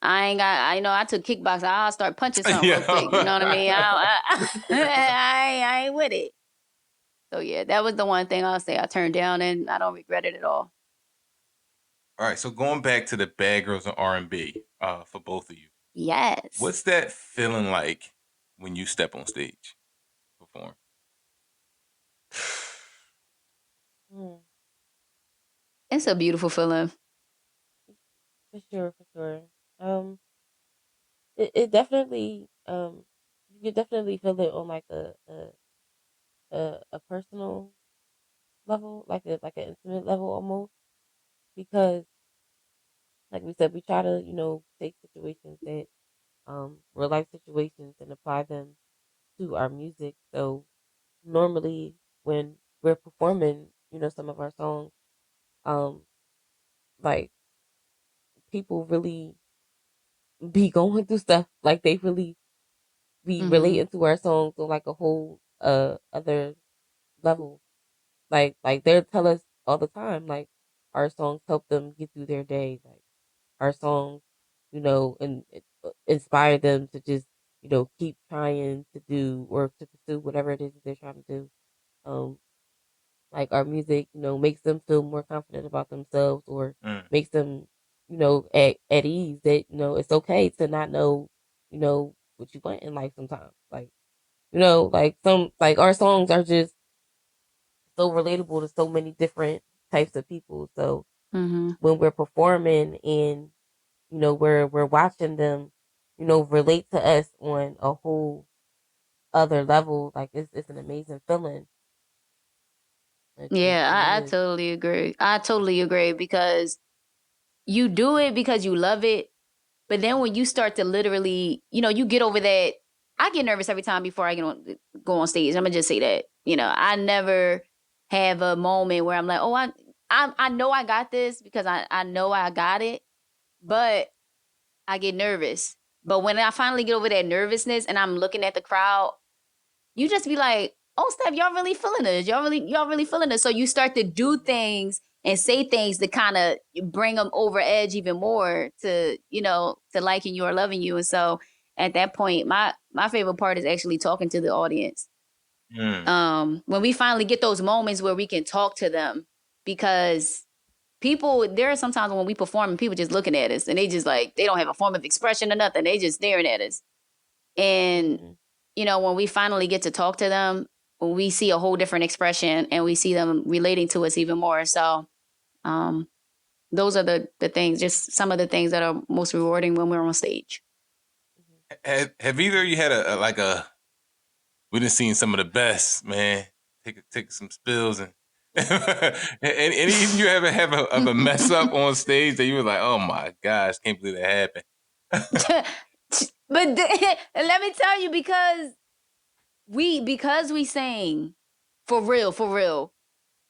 I took kickboxing. I'll start punching something real quick. You know what I mean? I ain't with it. So yeah, that was the one thing I'll say I turned down, and I don't regret it at all. All right. So going back to the Bad Girls and R&B for both of you. Yes. What's that feeling like when you step on stage, perform? It's a beautiful feeling. For sure. It definitely you could definitely feel it on like a personal level, like an intimate level almost, because like we said, we try to take situations that real life situations and apply them to our music. So normally when we're performing some of our songs, like people really be going through stuff. Like they really be relating to our songs on like a whole other level. Like they'll tell us all the time, like our songs help them get through their day. Like our songs, and inspire them to just, keep trying to do or to pursue whatever it is that they're trying to do. Like our music, makes them feel more confident about themselves or makes them, at ease that, it's okay to not know, what you want in life sometimes. Like, like our songs are just so relatable to so many different types of people. So when we're performing and, we're watching them, relate to us on a whole other level, like it's an amazing feeling. I totally agree. I totally agree because you do it because you love it. But then when you start to literally, you get over that. I get nervous every time before I go on stage. I'm going to just say that. I never have a moment where I'm like, oh, I know I got this because I know I got it. But I get nervous. But when I finally get over that nervousness and I'm looking at the crowd, you just be like, oh, Steph, y'all really feeling this. Y'all really feeling this. So you start to do things and say things that kind of bring them over edge even more to liking you or loving you. And so at that point, my favorite part is actually talking to the audience. When we finally get those moments where we can talk to them, because there are sometimes when we perform and people just looking at us and they just like, they don't have a form of expression or nothing. They just staring at us. And, when we finally get to talk to them, when we see a whole different expression and we see them relating to us even more. So those are the things, just some of the things that are most rewarding when we're on stage. Have either of you had we done seen some of the best, man, take some spills and any of you ever have a mess up on stage that you were like, oh my gosh, can't believe that happened? But let me tell you, because we sing for real,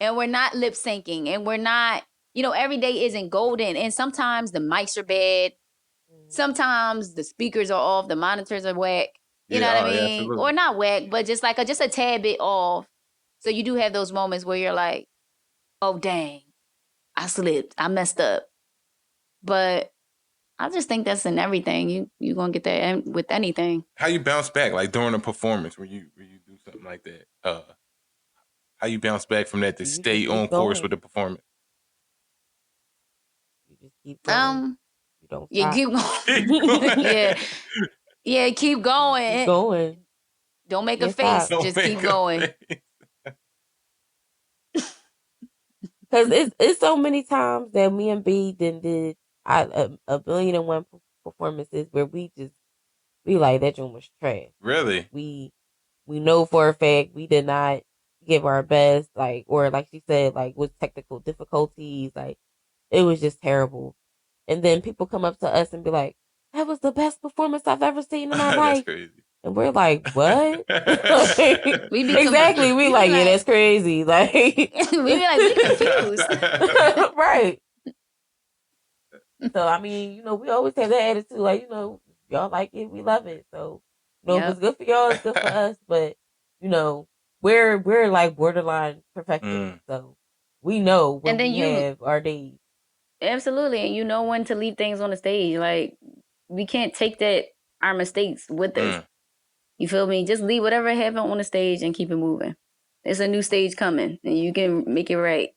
and we're not lip syncing, and we're not, every day isn't golden, and sometimes the mics are bad, sometimes the speakers are off, the monitors are whack. You know what I mean? Or not whack, but just like just a tad bit off. So you do have those moments where you're like, oh dang, I slipped, I messed up. But I just think that's in everything. You're gonna get that with anything. How you bounce back, like during a performance where you do something like that? How you bounce back from that to stay on course with the performance? You just keep going. You don't stop. Keep going. Yeah, keep going. Keep going. Don't make a face. Just keep going. Because it's so many times that me and B did a billion and one performances where we like that joint was trash. Really? We know for a fact we did not give our best, like, or like she said, like with technical difficulties, like it was just terrible. And then people come up to us and be like, that was the best performance I've ever seen in my life. That's crazy. And we're like, what? Exactly. We like, yeah, that's crazy. Like, we be like, we confused. Right. So, I mean, we always have that attitude, like, y'all like it, we love it. So, if it's good for y'all, it's good for us. But, we're like borderline perfectionists. So, we know when we have our days. Absolutely. And you know when to leave things on the stage. Like, we can't take our mistakes with us. You feel me? Just leave whatever happened on the stage and keep it moving. It's a new stage coming and you can make it right.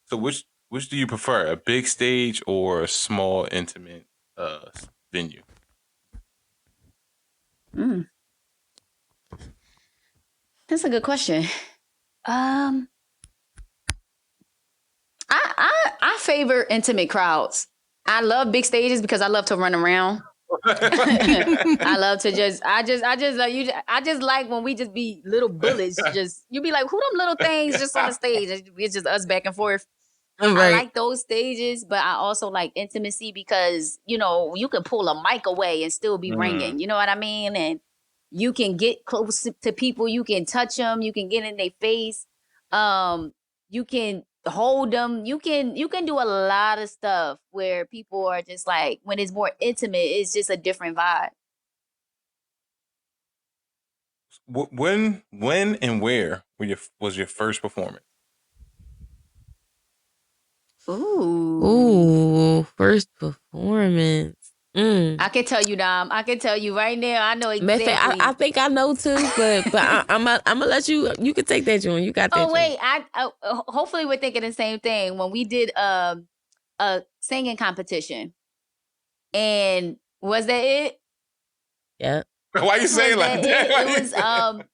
So which do you prefer, a big stage or a small, intimate venue? That's a good question. I favor intimate crowds. I love big stages because I love to run around. I love to I just like when we just be little bullets. You be like, who them little things just on the stage? It's just us back and forth. Right. I like those stages, but I also like intimacy because, you can pull a mic away and still be ringing. You know what I mean? And you can get close to people. You can touch them. You can get in their face. You can hold them. You can do a lot of stuff where people are just like, when it's more intimate, it's just a different vibe. When and where was your first performance? Ooh, first performance. I can tell you, Dom. I can tell you right now. I know exactly. I think I know too, but I'm gonna let you. You can take that, June. You got that. Oh wait, I hopefully we're thinking the same thing when we did a singing competition. And was that it? Yeah. Why you saying like that?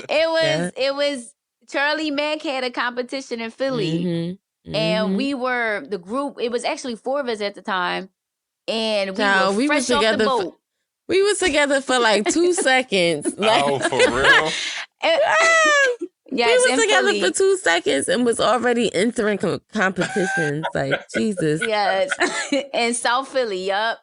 It was it was Charlie Mack had a competition in Philly. And we were the group. It was actually 4 of us at the time, and we were fresh off the boat. We was together for like 2 seconds. Oh, for real? Yes, we was together Philly for 2 seconds and was already entering competitions. Like Jesus. Yes, in South Philly. Yup.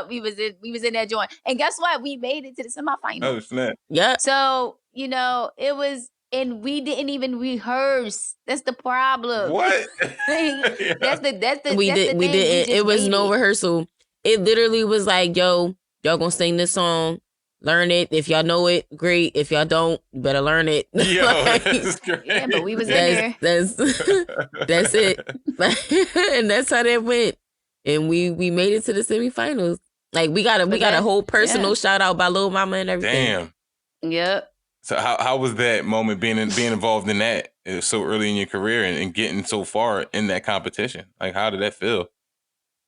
We was in that joint, and guess what? We made it to the semifinals. Oh snap! Yep. So it was. And we didn't even rehearse. That's the problem. What? That's the we didn't. It was no rehearsal. It literally was like, yo, y'all gonna sing this song. Learn it. If y'all know it, great. If y'all don't, you better learn it. Yo, that's great. Yeah, but we was in there. That's it. And that's how that went. And we made it to the semifinals. Like we got a whole personal shout out by Lil Mama and everything. Damn. Yep. So how was that moment being involved in that so early in your career and getting so far in that competition? Like, how did that feel?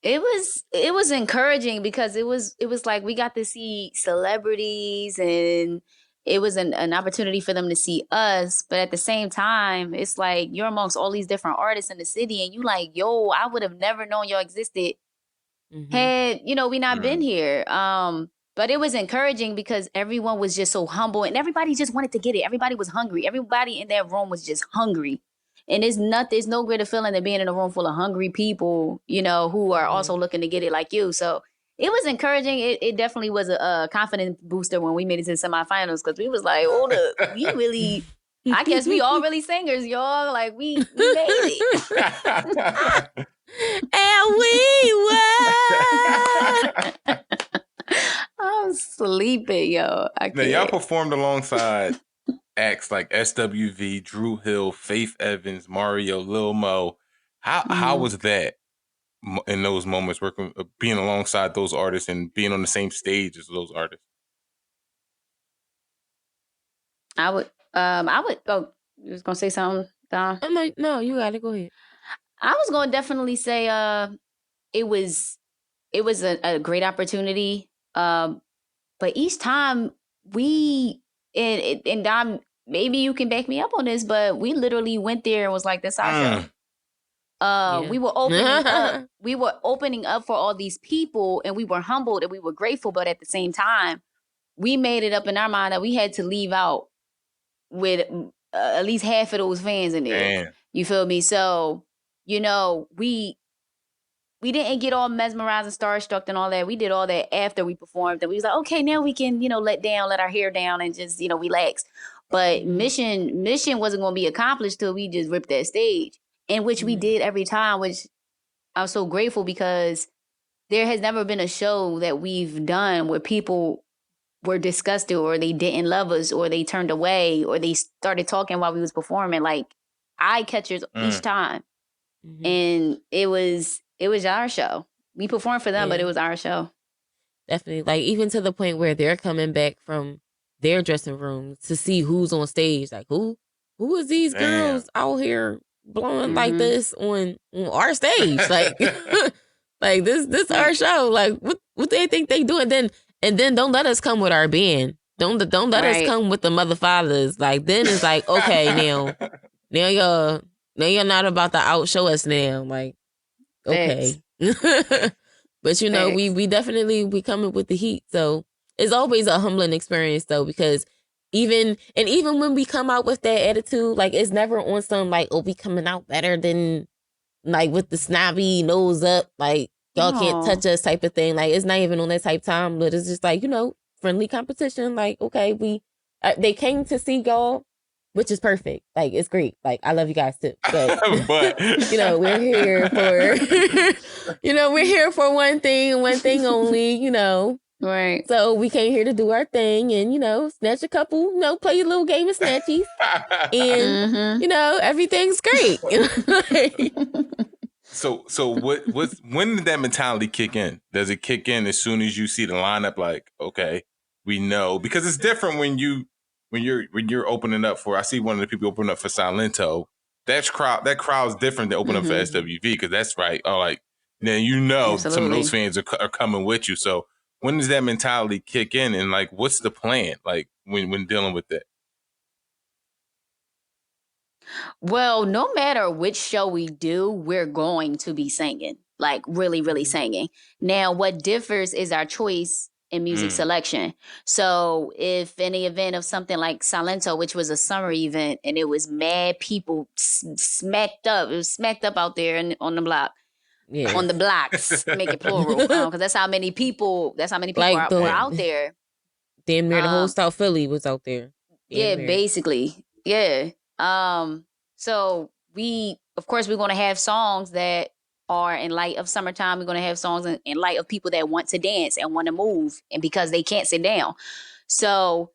It was encouraging because it was like we got to see celebrities and it was an opportunity for them to see us. But at the same time, it's like you're amongst all these different artists in the city and you like, yo, I would have never known y'all existed had, we not been here. But it was encouraging because everyone was just so humble and everybody just wanted to get it. Everybody was hungry. Everybody in that room was just hungry. And there's no greater feeling than being in a room full of hungry people, who are also looking to get it like you. So it was encouraging. It definitely was a confidence booster when we made it to the semifinals because we was like, hold up, we really, I guess we all really singers, y'all. Like we made it. And we were. I'm sleeping, yo. Now, y'all performed alongside acts like SWV, Dru Hill, Faith Evans, Mario, Lil Mo. How was that in those moments, being alongside those artists and being on the same stage as those artists? I would go. You was gonna say something, Don? No, you gotta go ahead. I was gonna definitely say it was a great opportunity. But each time and Dom, maybe you can back me up on this, but we literally went there and was like, "This our show." We were opening up. We were opening up for all these people, and we were humbled and we were grateful. But at the same time, we made it up in our mind that we had to leave out with at least half of those fans in there. Damn. You feel me? So we didn't get all mesmerized and starstruck and all that. We did all that after we performed. And we was like, okay, now we can, let our hair down and just, relax. But mission wasn't going to be accomplished till we just ripped that stage. In which we did every time, which I'm so grateful because there has never been a show that we've done where people were disgusted or they didn't love us or they turned away or they started talking while we was performing. Like eye catchers each time. And it was our show. We performed for them, but it was our show. Definitely. Like, even to the point where they're coming back from their dressing rooms to see who's on stage. Like, who is these girls out here blowing like this on our stage? Like, like this our show. Like, what they think they do? And then don't let us come with our band. Don't let us come with the mother fathers. Like, then it's like, okay, now you're not about to outshow us now. Like, okay. But we definitely we coming with the heat. So it's always a humbling experience though, because even when we come out with that attitude, like it's never on some like, oh, we coming out better than like with the snobby nose up, like y'all can't touch us type of thing. Like it's not even on that type time, but it's just like, friendly competition. Like, okay, they came to see y'all. which is perfect. Like, it's great. Like, I love you guys too. But, But we're here for, we're here for one thing and one thing only, Right. So we came here to do our thing and, snatch a couple, play a little game of snatchies. And, everything's great. So when did that mentality kick in? Does it kick in as soon as you see the lineup? Like, okay, we know, because it's different when you're opening up for. I see one of the people opening up for Silento. That crowd's different than opening up for SWV, because that's right. Oh, like then Absolutely. some of those fans are coming with you. So when does that mentality kick in, and like what's the plan? Like when dealing with that? Well, no matter which show we do, we're going to be singing, like really, really singing. Now, what differs is our choice in music selection. So if in the event of something like Silento, which was a summer event, and it was mad people smacked up, it was smacked up out there on the block. Yeah. On the blocks, make it plural, because that's how many people like were out there. Damn near the whole South Philly was out there. Basically, yeah. So of course, we're going to have songs that are in light of summertime. We're going to have songs in light of people that want to dance and want to move, and because they can't sit down. So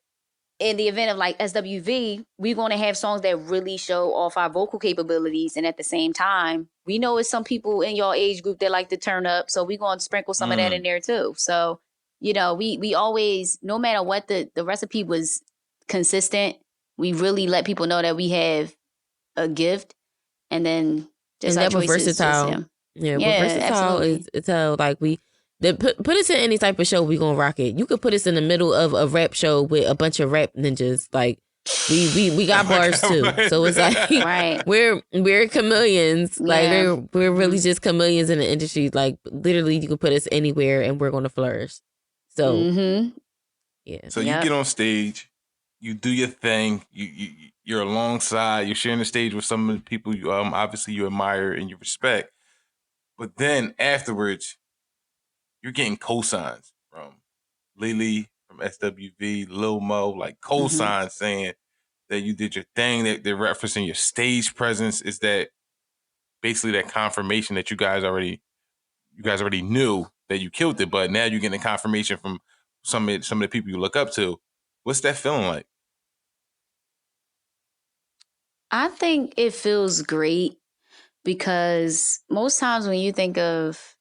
in the event of like SWV, we're going to have songs that really show off our vocal capabilities. And at the same time, we know it's some people in your age group that like to turn up. So we're going to sprinkle some of that in there too. So, we always, no matter what, the recipe was consistent. We really let people know that we have a gift, and then just our choices. Versatile. Yeah, but versatile is how, like, put us in any type of show, we gonna rock it. You could put us in the middle of a rap show with a bunch of rap ninjas. Like, we got bars too. So it's like, right. we're chameleons. Like, we're really just chameleons in the industry. Like, literally, you can put us anywhere and we're gonna flourish. So yeah. So you get on stage, you do your thing. You're alongside. You're sharing the stage with some of the people you obviously you admire and you respect. But then afterwards, you're getting cosigns from Lily, from SWV, Lil Mo, like cosigns saying that you did your thing. That they're referencing your stage presence. Is that basically that confirmation that you guys already knew that you killed it, but now you're getting a confirmation from some of the people you look up to. What's that feeling like? I think it feels great, because most times when you think of,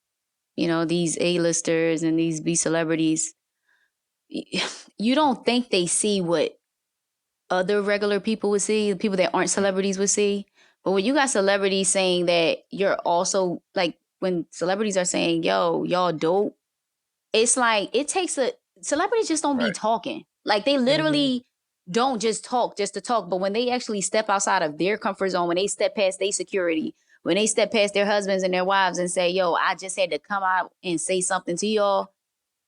these A-listers and these B celebrities, you don't think they see what other regular people would see, the people that aren't celebrities would see. But when you got celebrities saying that you're also, like, when celebrities are saying, yo, y'all dope, it's like, celebrities just don't be talking. Like, they literally don't just talk just to talk. But when they actually step outside of their comfort zone, when they step past their security, when they step past their husbands and their wives and say, yo, I just had to come out and say something to y'all,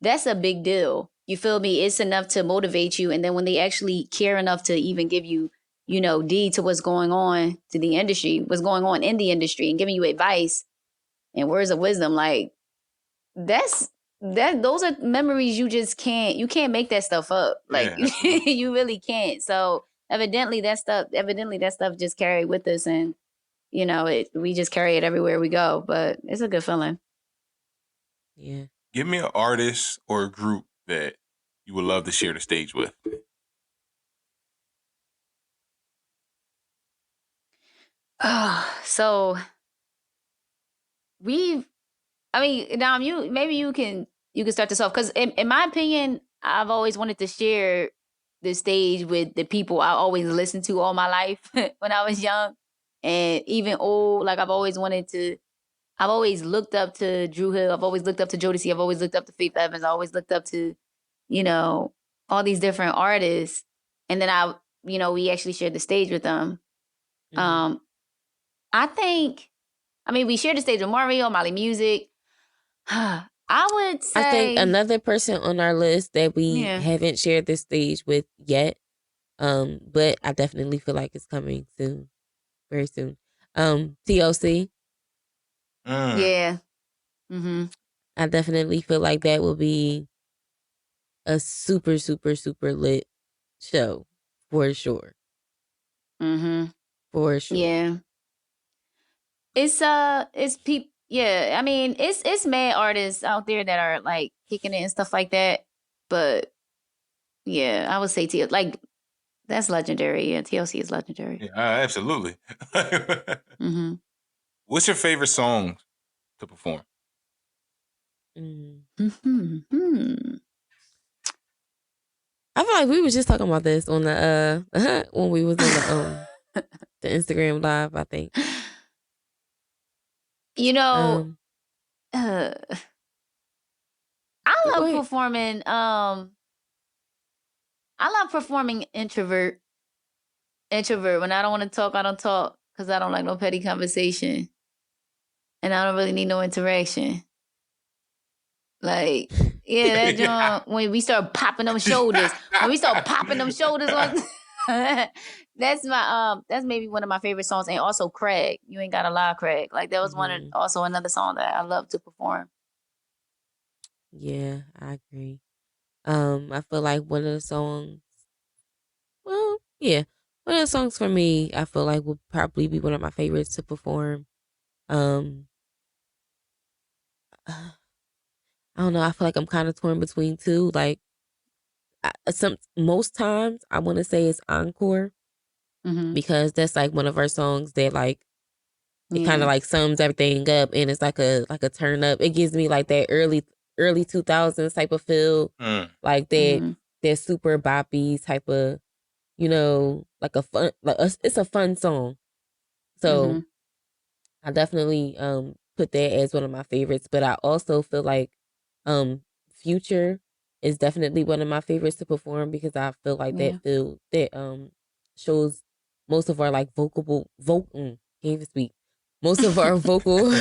that's a big deal. You feel me? It's enough to motivate you. And then when they actually care enough to even give you, deed to what's going on to the industry, what's going on in the industry, and giving you advice and words of wisdom, like, those are memories you can't make that stuff up. Like, you really can't. So evidently that stuff just carried with us, and we just carry it everywhere we go. But it's a good feeling. Yeah. Give me an artist or a group that you would love to share the stage with. So Dom, you can start this off, because in my opinion, I've always wanted to share the stage with the people I always listened to all my life when I was young and even old. Like, I've always looked up to Dru Hill. I've always looked up to Jodeci. I've always looked up to Faith Evans. I always looked up to, all these different artists. And then we actually shared the stage with them. I think, we shared the stage with Mario, Molly Music. I would say, I think another person on our list that we haven't shared this stage with yet, but I definitely feel like it's coming soon, very soon. TLC. Yeah. I definitely feel like that will be a super, super, super lit show for sure. Mm-hmm. For sure. Yeah. It's people. Yeah, I mean, it's mad artists out there that are like kicking it and stuff like that. But yeah, I would say like that's legendary. Yeah, TLC is legendary. Yeah, absolutely. Mm-hmm. What's your favorite song to perform? Mm-hmm. I feel like we was just talking about this on the when we was on the Instagram live, I think. You know, I love performing. I love performing introvert. When I don't want to talk, I don't talk because I don't like no petty conversation, and I don't really need no interaction. Like, yeah, that joint when we start popping them shoulders, that's maybe one of my favorite songs. And also Craig, You Ain't Gotta Lie, Craig. Like that was also another song that I love to perform. Yeah, I agree. I feel like one of the songs, one of the songs for me, I feel like would probably be one of my favorites to perform. I don't know. I feel like I'm kind of torn between two. Like, most times I want to say it's Encore because that's like one of our songs that like it kind of like sums everything up and it's like a turn up. It gives me like that early 2000s type of feel, like that super boppy type of, like a fun it's a fun song. So I definitely put that as one of my favorites. But I also feel like Future is definitely one of my favorites to perform because I feel like that shows most of our like can't even speak, most of our vocal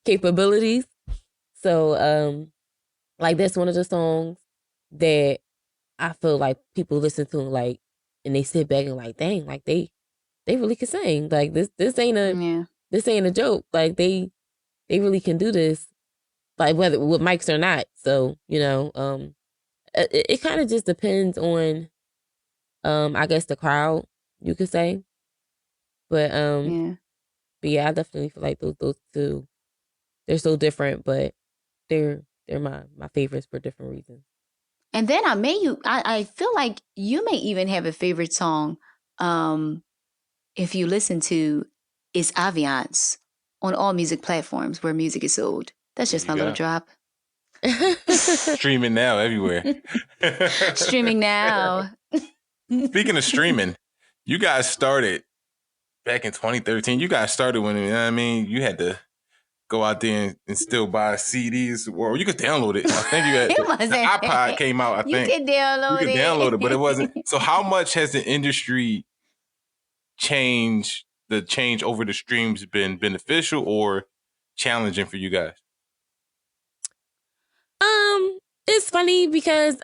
capabilities. So like that's one of the songs that I feel like people listen to like and they sit back and like, dang, like they really can sing. Like this ain't a joke. Like they really can do this, like whether with mics or not. So, it kind of just depends on I guess the crowd, you could say. But I definitely feel like those two, they're so different, but they're my favorites for different reasons. And then I feel like you may even have a favorite song if you listen to is Aviance on all music platforms where music is sold. That's just my little drop. Streaming now everywhere. Streaming now. Speaking of streaming, you guys started back in 2013. You guys started when, you had to go out there and still buy CDs, or you could download it. I think the iPod came out. I think you could download it, but it wasn't. So how much has the industry changed? The change over the streams been beneficial or challenging for you guys? It's funny because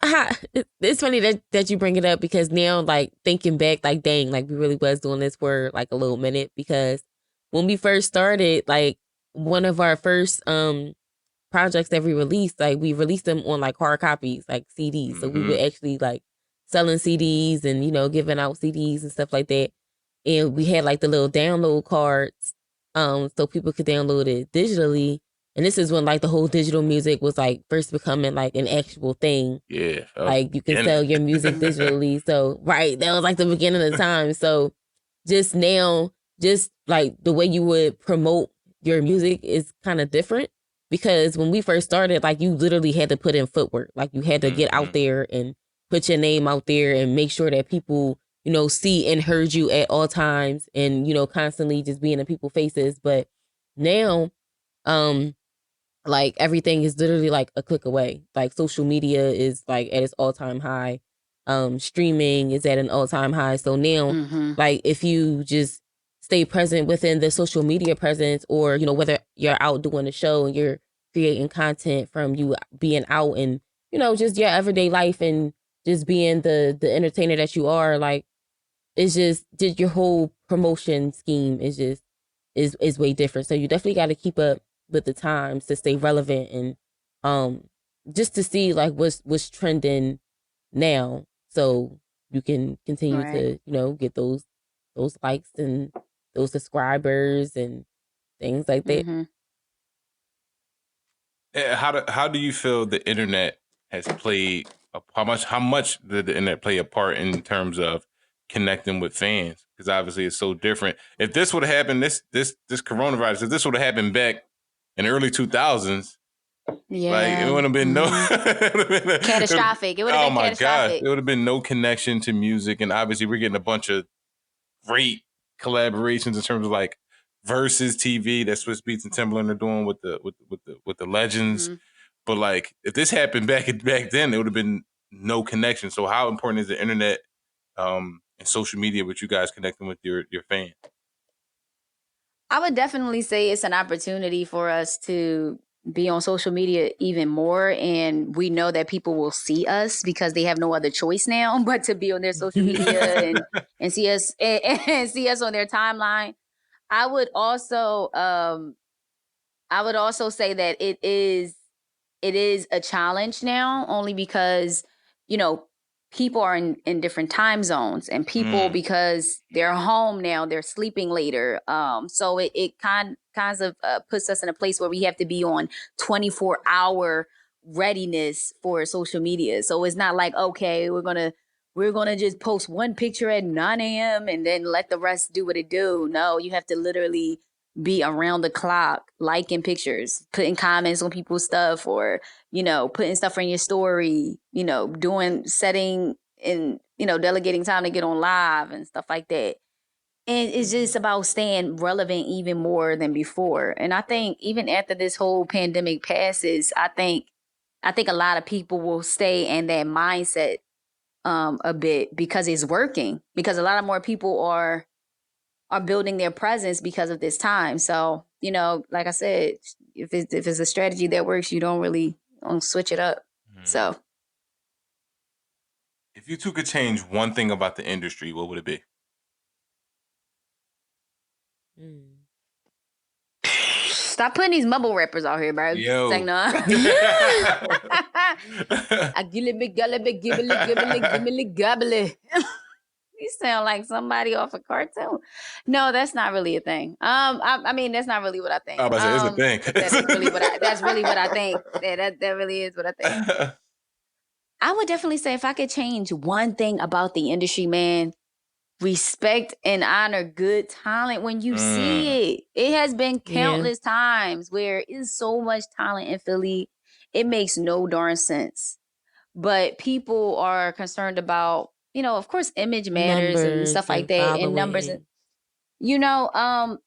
it's funny that you bring it up because now, like, thinking back, like, dang, like we really was doing this for like a little minute, because when we first started, like one of our first projects that we released, like we released them on like hard copies, like CDs. So we would actually like selling CDs and, giving out CDs and stuff like that. And we had like the little download cards so people could download it digitally. And this is when like the whole digital music was like first becoming like an actual thing. Yeah. Like you can sell your music digitally. So, right, that was like the beginning of the time. So just now, just like the way you would promote your music is kind of different, because when we first started, like you literally had to put in footwork. Like you had to get out there and put your name out there and make sure that people, see and heard you at all times and, constantly just being in people's faces. But now, like everything is literally like a click away. Like social media is like at its all-time high. Streaming is at an all-time high. So now, like if you just stay present within the social media presence, or, whether you're out doing a show and you're creating content from you being out and, just your everyday life and just being the entertainer that you are, like it's just your whole promotion scheme is way different. So you definitely got to keep up with the times to stay relevant and just to see like what's trending now, so you can continue to get those those likes and those subscribers and things like that. Mm-hmm. How do you feel the internet has played? How much did the internet play a part in terms of connecting with fans? Because obviously it's so different. If this would have happened, this coronavirus, if this would have happened back in the early 2000s, Yeah, like it would have been no catastrophic. It would have been my catastrophic. God, it would have been no connection to music, and obviously we're getting a bunch of great collaborations in terms of like versus TV that Swiss Beats and Timbaland are doing with the legends. Mm-hmm. But like if this happened back then, it would have been no connection. So how important is the internet and social media with you guys connecting with your fans? I would definitely say it's an opportunity for us to be on social media even more, and we know that people will see us because they have no other choice now but to be on their social media and see us and see us on their timeline. I would also say that it is a challenge now, only because, you know, people are in different time zones, and people, because they're home now, they're sleeping later. So it kind of puts us in a place where we have to be on 24-hour readiness for social media. So it's not like, okay, we're gonna just post one picture at 9 a.m. and then let the rest do what it do. No, you have to literally be around the clock, liking pictures, putting comments on people's stuff, or, you know, putting stuff in your story, you know, setting and, you know, delegating time to get on live and stuff like that. And it's just about staying relevant even more than before. And I think even after this whole pandemic passes, I think a lot of people will stay in that mindset a bit, because it's working, because a lot of more people are building their presence because of this time. So, you know, like I said, if it's a strategy that works, you don't switch it up. Mm-hmm. So if you two could change one thing about the industry, what would it be? Stop putting these mumble rappers out here, bro. Yo. Saying no. I gibbly, gabbly. You sound like somebody off a cartoon. No, that's not really a thing. I mean, that's not really what I think. I was about to say, it's a thing. That's really what I think. Yeah, that really is what I think. I would definitely say, if I could change one thing about the industry, man, respect and honor good talent when you see it. It has been countless times where it's so much talent in Philly, it makes no darn sense. But people are concerned about, you know, of course, image matters numbers and stuff like that, and numbers, and, you know,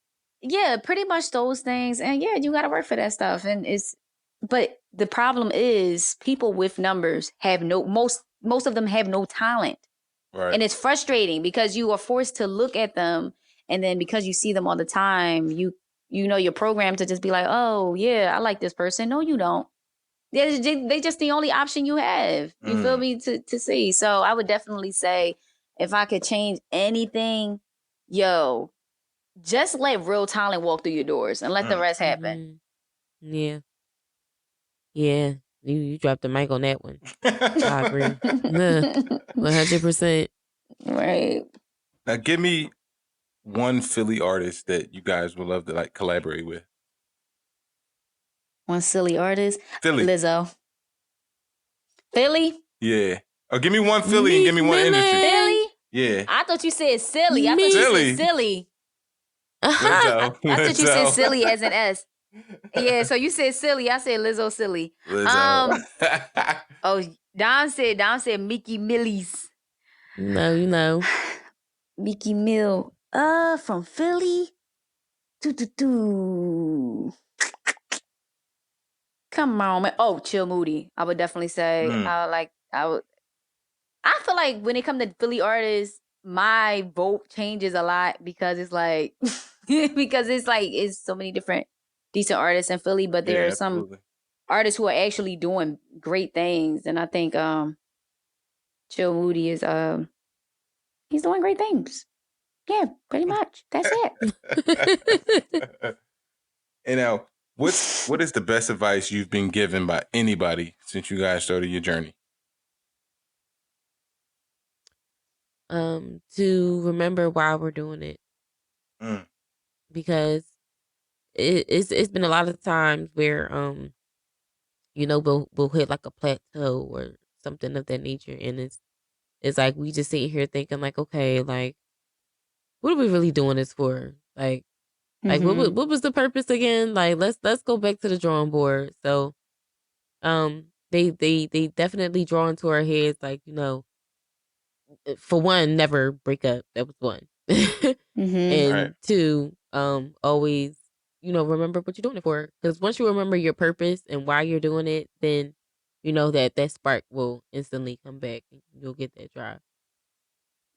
yeah, pretty much those things. And yeah, you got to work for that stuff. And but the problem is, people with numbers have most of them have no talent. Right. And it's frustrating because you are forced to look at them, and then because you see them all the time, you know, you're programmed to just be like, oh yeah, I like this person. No, you don't. They just the only option you have. You feel me? To see. So I would definitely say, if I could change anything, just let real talent walk through your doors and let the rest happen. Yeah. Yeah. You dropped the mic on that one. I agree. 100%. Right. Now give me one Philly artist that you guys would love to like collaborate with. One silly artist. Philly. Lizzo. Philly? Yeah. Or give me one Philly and give me one industry. Philly? Yeah. I thought you said silly. I thought you said silly. I thought you said silly as an S. Yeah, so you said silly. I said Lizzo silly. Lizzo. Oh, Don said Mickey Millies. No, you know. Mickey Mill. From Philly. Come on, man. Oh, Chill Moody. I would definitely say I feel like when it comes to Philly artists, my vote changes a lot, because it's like it's so many different decent artists in Philly, but there are some artists who are actually doing great things, and I think Chill Moody is he's doing great things. Yeah, pretty much. That's it. And now, what is the best advice you've been given by anybody since you guys started your journey? to remember why we're doing it. Because it's been a lot of times where we'll hit like a plateau or something of that nature, and it's like we just sit here thinking like, okay, like what are we really doing this for? Like what was the purpose again? Like let's go back to the drawing board. So they definitely draw into our heads, like, for one, never break up. That was one. And Right. two, always, remember what you're doing it for. Because once you remember your purpose and why you're doing it, then that spark will instantly come back and you'll get that drive.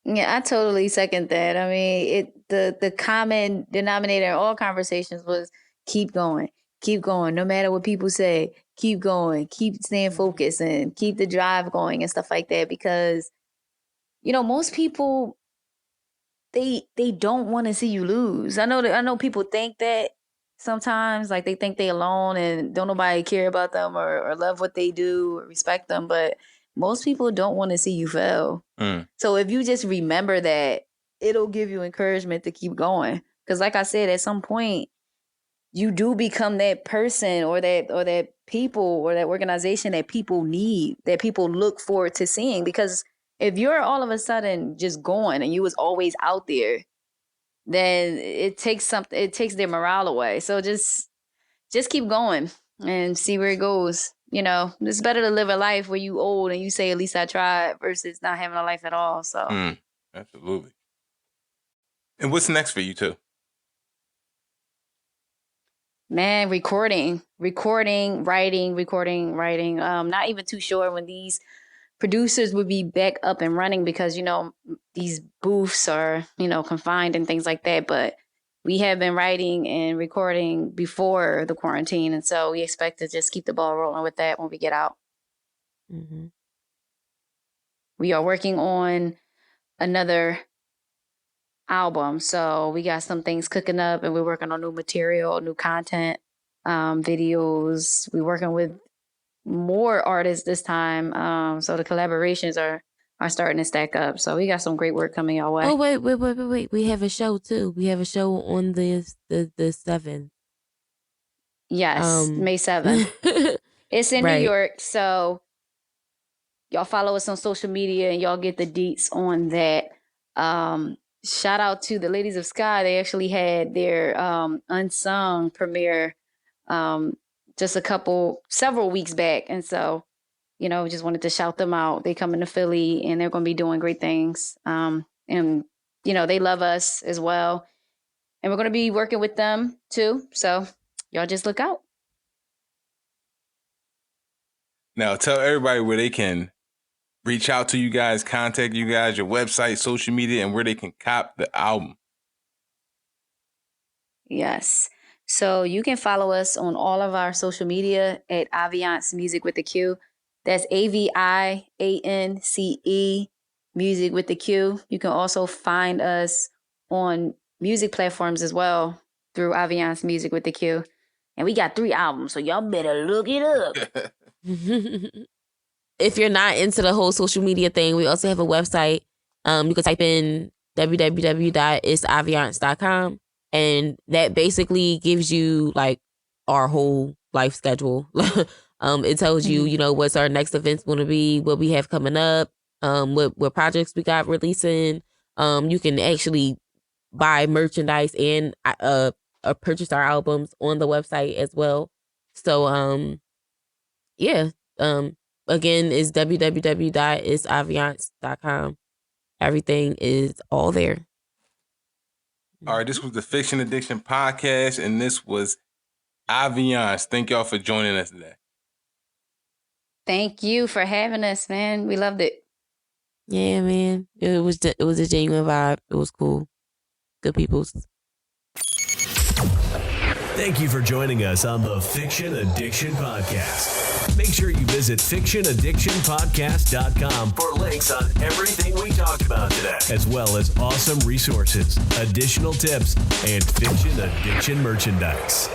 Yeah, I totally second that. I mean, the common denominator in all conversations was keep going, no matter what people say, keep going, keep staying focused, and keep the drive going and stuff like that. Because, most people, they don't want to see you lose. I know people think that sometimes, like they think they alone and don't nobody care about them or love what they do or respect them, but most people don't want to see you fail. So if you just remember that, it'll give you encouragement to keep going. Because like I said, at some point, you do become that person or that people or that organization that people need, that people look forward to seeing. Because if you're all of a sudden just going and you was always out there, then it takes their morale away. So just keep going and see where it goes. It's better to live a life where you old and you say, at least I tried, versus not having a life at all. So absolutely. And what's next for you too? Man, recording, writing. Not even too sure when these producers would be back up and running because, these booths are, confined and things like that. But we have been writing and recording before the quarantine. And so we expect to just keep the ball rolling with that when we get out. Mm-hmm. We are working on another album. So we got some things cooking up and we're working on new material, new content, videos. We're working with more artists this time. So the collaborations are starting to stack up. So we got some great work coming our way. Oh, wait. We have a show too. We have a show on the 7th. Yes, May 7th. It's in New York. So y'all follow us on social media and y'all get the deets on that. Shout out to the Ladies of Sky. They actually had their unsung premiere just several weeks back. And so, just wanted to shout them out. They coming to Philly and they're going to be doing great things. And, they love us as well. And we're going to be working with them too. So y'all just look out. Now tell everybody where they can reach out to you guys, contact you guys, your website, social media, and where they can cop the album. Yes. So you can follow us on all of our social media at Aviance Music with the Q. That's AVIANCE Music with the Q. You can also find us on music platforms as well through Aviance Music with the Q. And we got 3 albums, so y'all better look it up. If you're not into the whole social media thing, we also have a website. You can type in www.isaviance.com, and that basically gives you like our whole life schedule. It tells you, what's our next events going to be, what we have coming up, what projects we got releasing. You can actually buy merchandise and purchase our albums on the website as well. So, again, it's www.isaviance.com. Everything is all there. All right, this was the Fiction Addiction Podcast, and this was Aviance. Thank y'all for joining us today. Thank you for having us, man. We loved it. Yeah, man. It was a genuine vibe. It was cool. Good peoples. Thank you for joining us on the Fiction Addiction Podcast. Make sure you visit fictionaddictionpodcast.com for links on everything we talked about today, as well as awesome resources, additional tips, and Fiction Addiction merchandise.